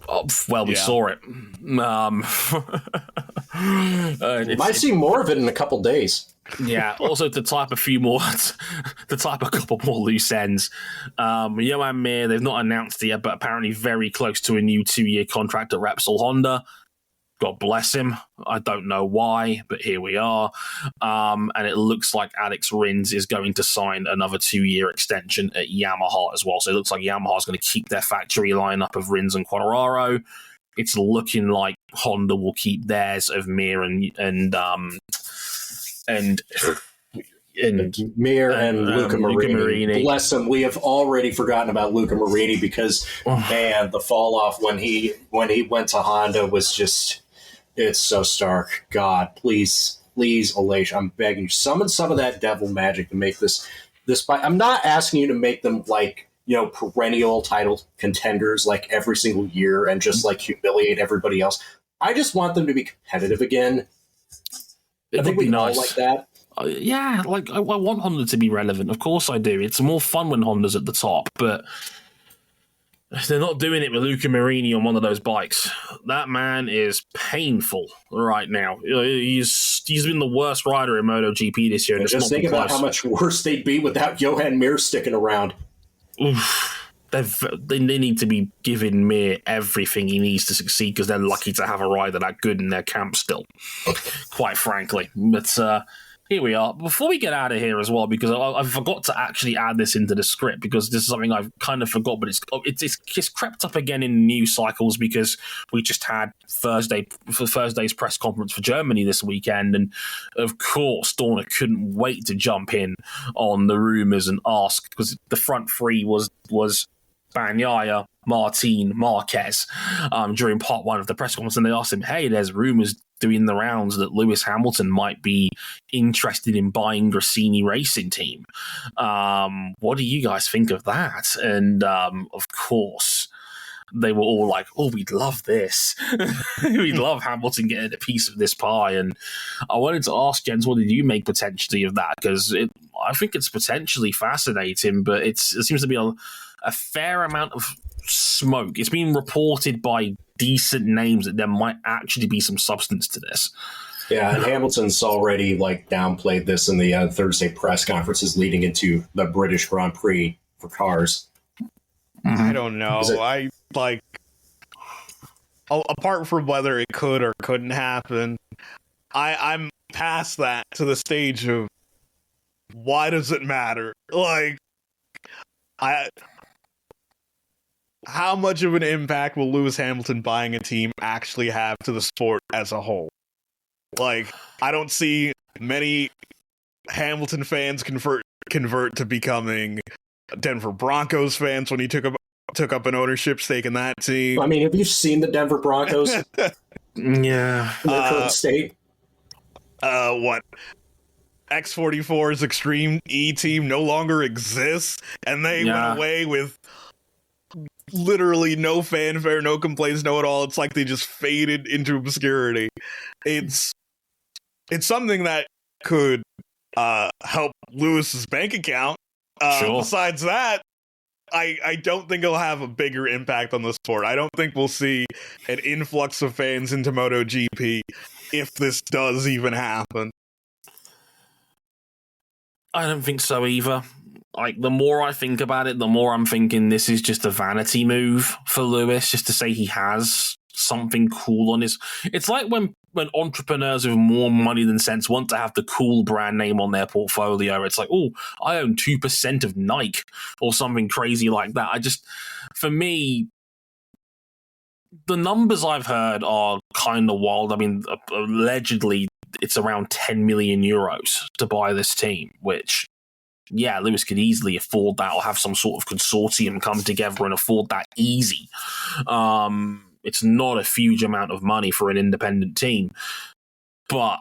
Speaker 1: Oh, well, we saw it.
Speaker 2: We might see more of it in a couple days.
Speaker 1: Yeah. Also, to type a couple more loose ends. Johan Mir, they've not announced it yet, but apparently very close to a new 2-year contract at Repsol Honda. God bless him. I don't know why, but here we are. And it looks like Alex Rins is going to sign another 2-year extension at Yamaha as well. So it looks like Yamaha is going to keep their factory lineup of Rins and Quartararo. It's looking like Honda will keep theirs of Mir and
Speaker 2: Mir and Luca Marini. Bless him. We have already forgotten about Luca Marini because, man, the fall off when he went to Honda was just... It's so stark. God, please, Alicia, I'm begging you, summon some of that devil magic to make this bike. I'm not asking you to make them like, perennial title contenders like every single year and just like humiliate everybody else. I just want them to be competitive again. I think we all like that.
Speaker 1: Yeah, like I want Honda to be relevant. Of course I do. It's more fun when Honda's at the top, but they're not doing it with Luca Marini on one of those bikes. That man is painful right now. He's been the worst rider in MotoGP this year. And
Speaker 2: just think about how much worse they'd be without Johan Mir sticking around.
Speaker 1: Oof. They need to be giving Mir everything he needs to succeed because they're lucky to have a rider that good in their camp still, quite frankly. But here we are. Before we get out of here as well, because I forgot to actually add this into the script because this is something I've kind of forgot, but it's crept up again in news cycles because we just had Thursday's press conference for Germany this weekend, and of course Dorna couldn't wait to jump in on the rumours and ask because the front three was Bagnaia, Martin, Marquez during part one of the press conference, and they asked him, hey, there's rumours doing the rounds that Lewis Hamilton might be interested in buying Gresini Racing Team. What do you guys think of that? And of course, they were all like, oh, we'd love this. We'd love Hamilton getting a piece of this pie. And I wanted to ask, Jens, what did you make potentially of that? Because I think it's potentially fascinating, but it seems to be a fair amount of smoke. It's been reported by decent names that there might actually be some substance to this.
Speaker 2: Yeah, and Hamilton's already downplayed this in the Thursday press conferences leading into the British Grand Prix for cars.
Speaker 3: I don't know. Apart from whether it could or couldn't happen, I'm past that to the stage of why does it matter? How much of an impact will Lewis Hamilton buying a team actually have to the sport as a whole? I don't see many Hamilton fans convert to becoming Denver Broncos fans when he took up an ownership stake in that team.
Speaker 2: I mean, have you seen the Denver Broncos?
Speaker 1: Yeah.
Speaker 2: In their current state?
Speaker 3: What? X44's Extreme E team no longer exists, and they went away with literally no fanfare, no complaints, no at all. It's like they just faded into obscurity. It's something that could help Lewis's bank account
Speaker 1: Sure.
Speaker 3: Besides that, I don't think it'll have a bigger impact on the sport. I don't think we'll see an influx of fans into MotoGP if this does even happen.
Speaker 1: I don't think so either. Like, the more I think about it, the more I'm thinking this is just a vanity move for Lewis, just to say he has something cool on his... It's like when entrepreneurs with more money than sense want to have the cool brand name on their portfolio. It's like, oh, I own 2% of Nike or something crazy like that. For me, the numbers I've heard are kind of wild. I mean, allegedly, it's around 10 million euros to buy this team, which, yeah, Lewis could easily afford that or have some sort of consortium come together and afford that easy. It's not a huge amount of money for an independent team. But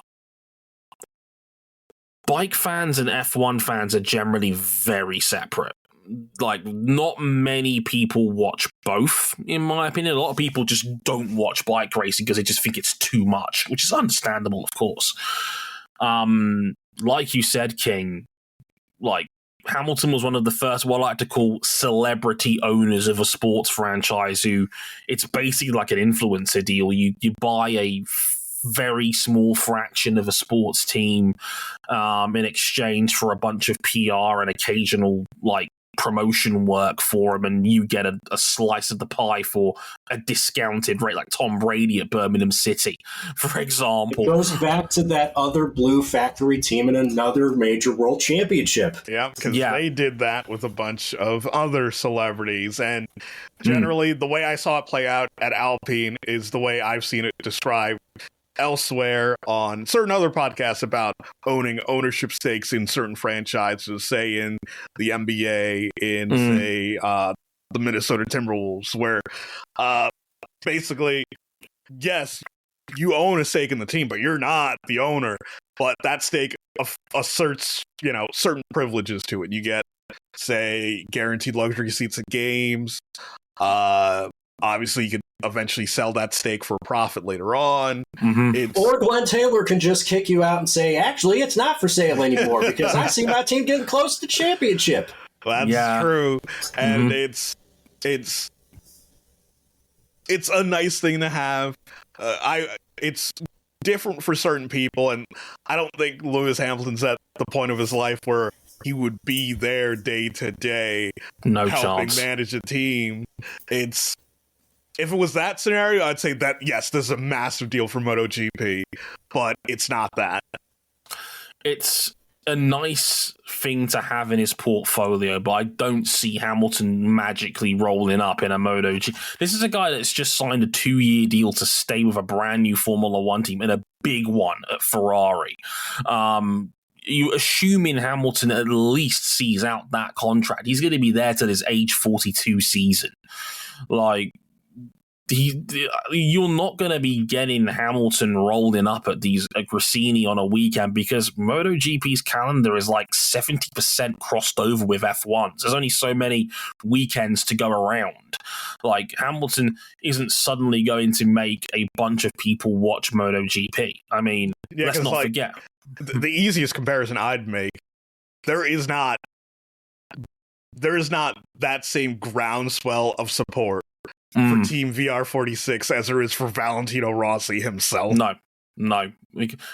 Speaker 1: bike fans and F1 fans are generally very separate. Like, not many people watch both, in my opinion. A lot of people just don't watch bike racing because they just think it's too much, which is understandable, of course. Like you said, King, like, Hamilton was one of the first, what I like to call celebrity owners of a sports franchise, who it's basically like an influencer deal. You buy a very small fraction of a sports team in exchange for a bunch of PR and occasional like promotion work for them, and you get a slice of the pie for a discounted rate, like Tom Brady at Birmingham City, for example.
Speaker 2: It goes back to that other blue factory team in another major world championship.
Speaker 3: Yeah, because they did that with a bunch of other celebrities, and generally the way I saw it play out at Alpine is the way I've seen it described elsewhere on certain other podcasts about ownership stakes in certain franchises, say in the NBA, in say the Minnesota Timberwolves, where basically, yes, you own a stake in the team, but you're not the owner. But that stake asserts, certain privileges to it. You get, say, guaranteed luxury seats at games. Obviously, you could eventually sell that stake for a profit later on.
Speaker 2: Or Glenn Taylor can just kick you out and say, actually, it's not for sale anymore because I see my team getting close to championship.
Speaker 3: That's true. And it's a nice thing to have. It's different for certain people, and I don't think Lewis Hamilton's at the point of his life where he would be there day to day helping manage a team. If it was that scenario, I'd say that, yes, this is a massive deal for MotoGP, but it's not that.
Speaker 1: It's a nice thing to have in his portfolio, but I don't see Hamilton magically rolling up in a MotoGP. This is a guy that's just signed a 2-year deal to stay with a brand new Formula One team and a big one at Ferrari. You assuming Hamilton at least sees out that contract. He's going to be there till his age 42 season. Like, you're not going to be getting Hamilton rolling up at these Gresini on a weekend because MotoGP's calendar is like 70% crossed over with F1s. There's only so many weekends to go around. Like, Hamilton isn't suddenly going to make a bunch of people watch MotoGP. I mean, let's not forget.
Speaker 3: The easiest comparison I'd make, there is not that same groundswell of support for Team VR46 as there is for Valentino Rossi himself.
Speaker 1: No.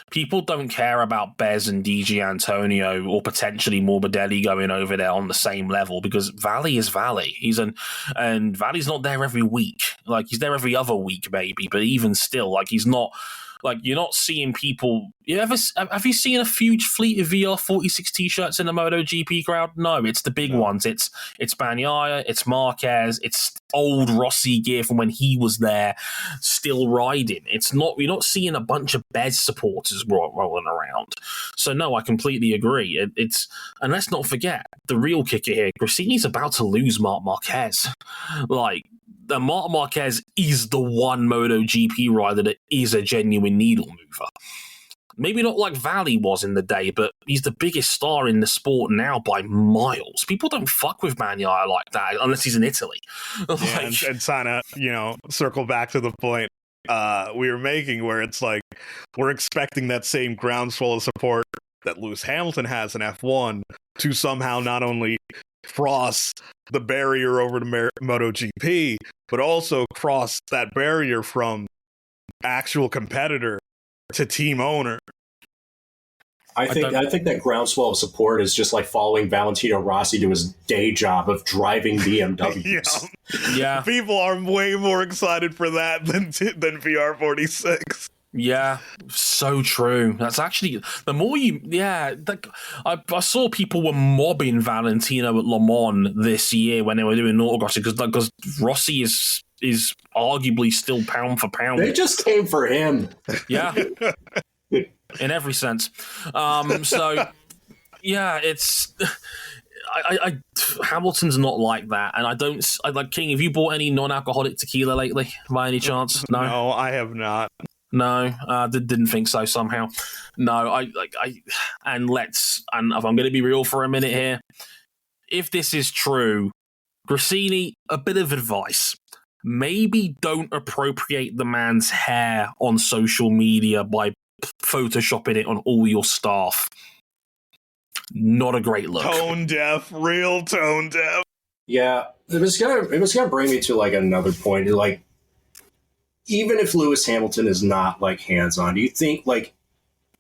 Speaker 1: People don't care about Bez and DG Antonio or potentially Morbidelli going over there on the same level because Valley is Valley. And Valley's not there every week. Like, he's there every other week, maybe, but even still, like, he's not. Like, you're not seeing people... Have you seen a huge fleet of VR46 t-shirts in the MotoGP crowd? No, it's the big ones. It's Bagnaia, it's Marquez, it's old Rossi gear from when he was there, still riding. You're not seeing a bunch of Bez supporters rolling around. So no, I completely agree. And let's not forget, the real kicker here, Gresini's about to lose Marc Marquez. Like, the Marc Marquez is the one MotoGP rider that is a genuine needle mover. Maybe not like Valley was in the day, but he's the biggest star in the sport now by miles. People don't fuck with Bagnaia like that unless he's in Italy.
Speaker 3: Yeah, and Sana, circle back to the point we were making where it's like we're expecting that same groundswell of support that Lewis Hamilton has in F1 to somehow not only cross the barrier over to MotoGP, but also cross that barrier from actual competitor to team owner.
Speaker 2: I think that groundswell of support is just like following Valentino Rossi to his day job of driving BMWs.
Speaker 1: Yeah.
Speaker 3: People are way more excited for that than VR46.
Speaker 1: Yeah, so true. That's actually the more you. Yeah, I saw people were mobbing Valentino at Le Mans this year when they were doing autocross because Rossi is arguably still pound for pound.
Speaker 2: They just came for him.
Speaker 1: Yeah, in every sense. So yeah, it's. Hamilton's not like that, and I like King. Have you bought any non-alcoholic tequila lately, by any chance?
Speaker 3: No, I have not.
Speaker 1: No, didn't think so somehow. No, and if I'm going to be real for a minute here, if this is true, Grassini, a bit of advice. Maybe don't appropriate the man's hair on social media by photoshopping it on all your staff. Not a great look.
Speaker 3: Tone deaf, real tone deaf.
Speaker 2: Yeah, it was gonna bring me to like another point. Like, even if Lewis Hamilton is not like hands-on, do you think like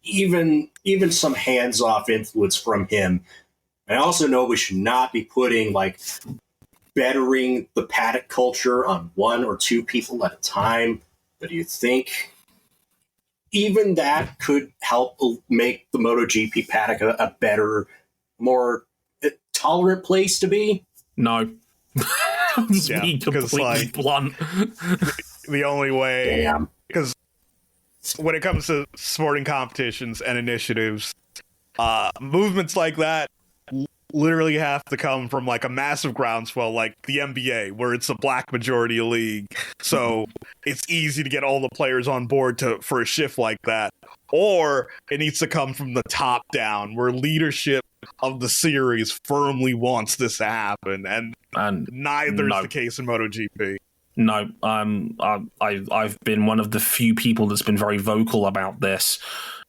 Speaker 2: even some hands-off influence from him? And I also know we should not be putting like bettering the paddock culture on one or two people at a time. But do you think even that could help make the MotoGP paddock a better, more tolerant place to be?
Speaker 1: No.
Speaker 3: Yeah, because like
Speaker 1: blunt.
Speaker 3: The only way, because when it comes to sporting competitions and initiatives, movements like that literally have to come from like a massive groundswell, like the NBA, where it's a black majority league. So it's easy to get all the players on board for a shift like that. Or it needs to come from the top down, where leadership of the series firmly wants this to happen, and neither is the case in MotoGP.
Speaker 1: No, I've been one of the few people that's been very vocal about this.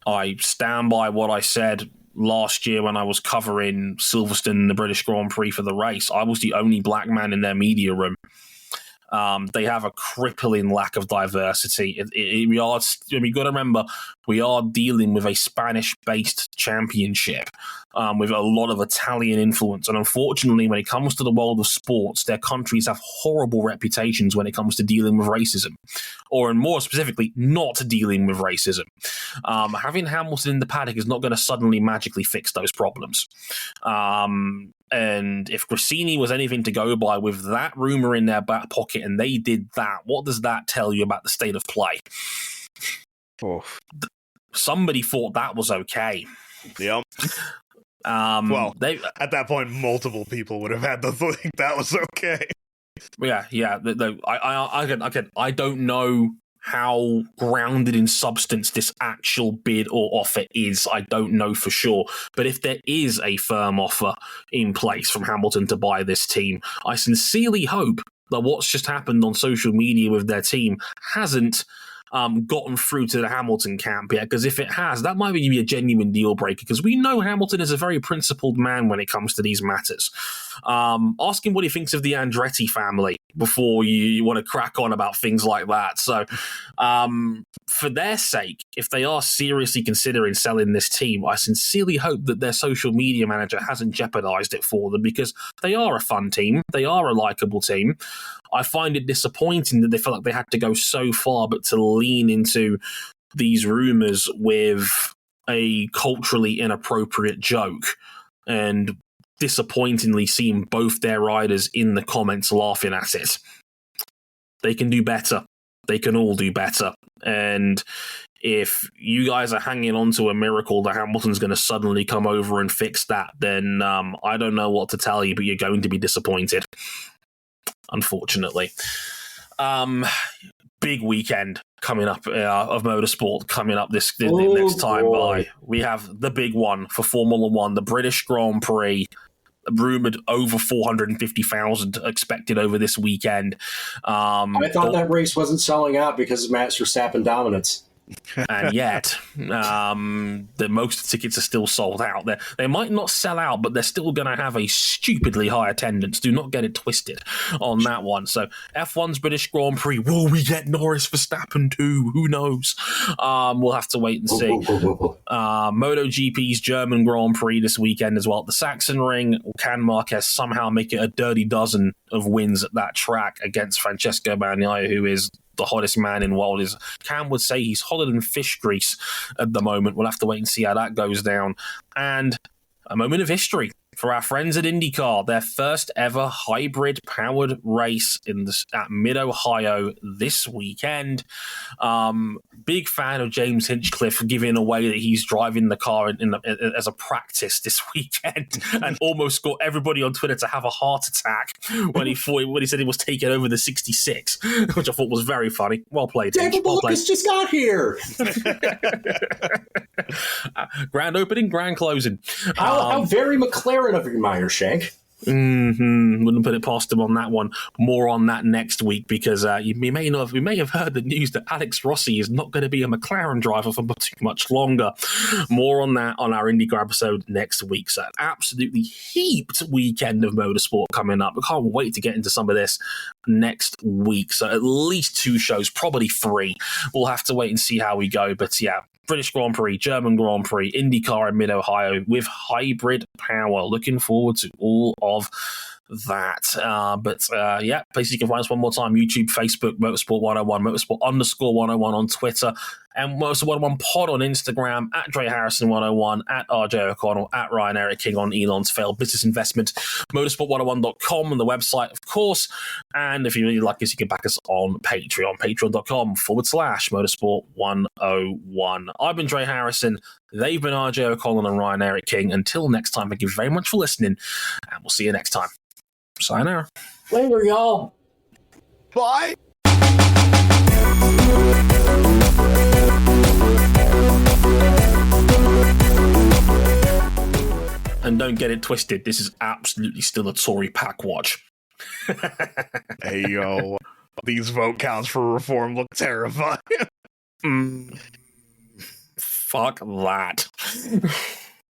Speaker 1: I stand by what I said last year when I was covering Silverstone, the British Grand Prix for the race. I was the only black man in their media room. They have a crippling lack of diversity. We got to remember, we are dealing with a Spanish-based championship with a lot of Italian influence. And unfortunately, when it comes to the world of sports, their countries have horrible reputations when it comes to dealing with racism. Or, and more specifically, not dealing with racism. Having Hamilton in the paddock is not going to suddenly magically fix those problems. And if Grassini was anything to go by with that rumor in their back pocket and they did that, what does that tell you about the state of play?
Speaker 3: Oh.
Speaker 1: Somebody thought that was okay.
Speaker 3: Yep. Well, at that point, multiple people would have had to think that was okay.
Speaker 1: Yeah. I don't know how grounded in substance this actual bid or offer is. I don't know for sure. But if there is a firm offer in place from Hamilton to buy this team, I sincerely hope that what's just happened on social media with their team hasn't gotten through to the Hamilton camp yet, because if it has, that might be a genuine deal breaker, because we know Hamilton is a very principled man when it comes to these matters. Ask him what he thinks of the Andretti family before you want to crack on about things like that. So for their sake, if they are seriously considering selling this team, I sincerely hope that their social media manager hasn't jeopardized it for them, because they are a fun team. They are a likable team. I find it disappointing that they felt like they had to go so far, but to lean into these rumors with a culturally inappropriate joke, and disappointingly seeing both their riders in the comments laughing at it. They can do better. They can all do better. And if you guys are hanging on to a miracle that Hamilton's going to suddenly come over and fix that, then I don't know what to tell you, but you're going to be disappointed. Unfortunately. Big weekend coming up of motorsport coming up this next time by. We have the big one for Formula One, the British Grand Prix. Rumored over 450,000 expected over this weekend.
Speaker 2: I thought that race wasn't selling out because of Max Verstappen dominance.
Speaker 1: And yet, most of the tickets are still sold out. They might not sell out, but they're still going to have a stupidly high attendance. Do not get it twisted on that one. So F1's British Grand Prix. Will we get Norris Verstappen too? Who knows? We'll have to wait and see. MotoGP's German Grand Prix this weekend as well. The Saxon Ring. Can Marquez somehow make it a dirty dozen of wins at that track against Francesco Bagnaia, who is the hottest man in world? Is Cam would say he's hotter than fish grease at the moment. We'll have to wait and see how that goes down. And a moment of history for our friends at IndyCar, their first ever hybrid powered race at Mid-Ohio this weekend. Big fan of James Hinchcliffe giving away that he's driving the car as a practice this weekend, and almost got everybody on Twitter to have a heart attack when he said he was taking over the 66, which I thought was very funny. Well played,
Speaker 2: David
Speaker 1: Hinch.
Speaker 2: Lucas just got here.
Speaker 1: Grand opening, grand closing.
Speaker 2: How very McLaren of your Meyer Shank.
Speaker 1: Wouldn't put it past him on that one. More on that next week, because we may have heard the news that Alex Rossi is not going to be a McLaren driver for too much longer. More on that on our IndyCar episode next week. So an absolutely heaped weekend of motorsport coming up. I can't wait to get into some of this next week. So at least 2 shows, probably 3. We'll have to wait and see how we go. But yeah, British Grand Prix, German Grand Prix, IndyCar in Mid-Ohio with hybrid power. Looking forward to all of that. Yeah, places you can find us one more time: YouTube, Facebook, Motorsport 101, Motorsport_101 on Twitter, and Motorsport 101 Pod on Instagram, at Dre Harrison 101, at RJ O'Connell, at Ryan Erik King on Elon's failed business investment, motorsport101.com on the website, of course. And if you really like us, you can back us on Patreon, patreon.com/motorsport101. I've been Dre Harrison. They've been RJ O'Connell and Ryan Erik King. Until next time, thank you very much for listening, and we'll see you next time. Sayonara.
Speaker 2: Later, y'all.
Speaker 3: Bye.
Speaker 1: And don't get it twisted, this is absolutely still a Tory pack watch.
Speaker 3: Hey, yo. These vote counts for reform look terrifying.
Speaker 1: Fuck that.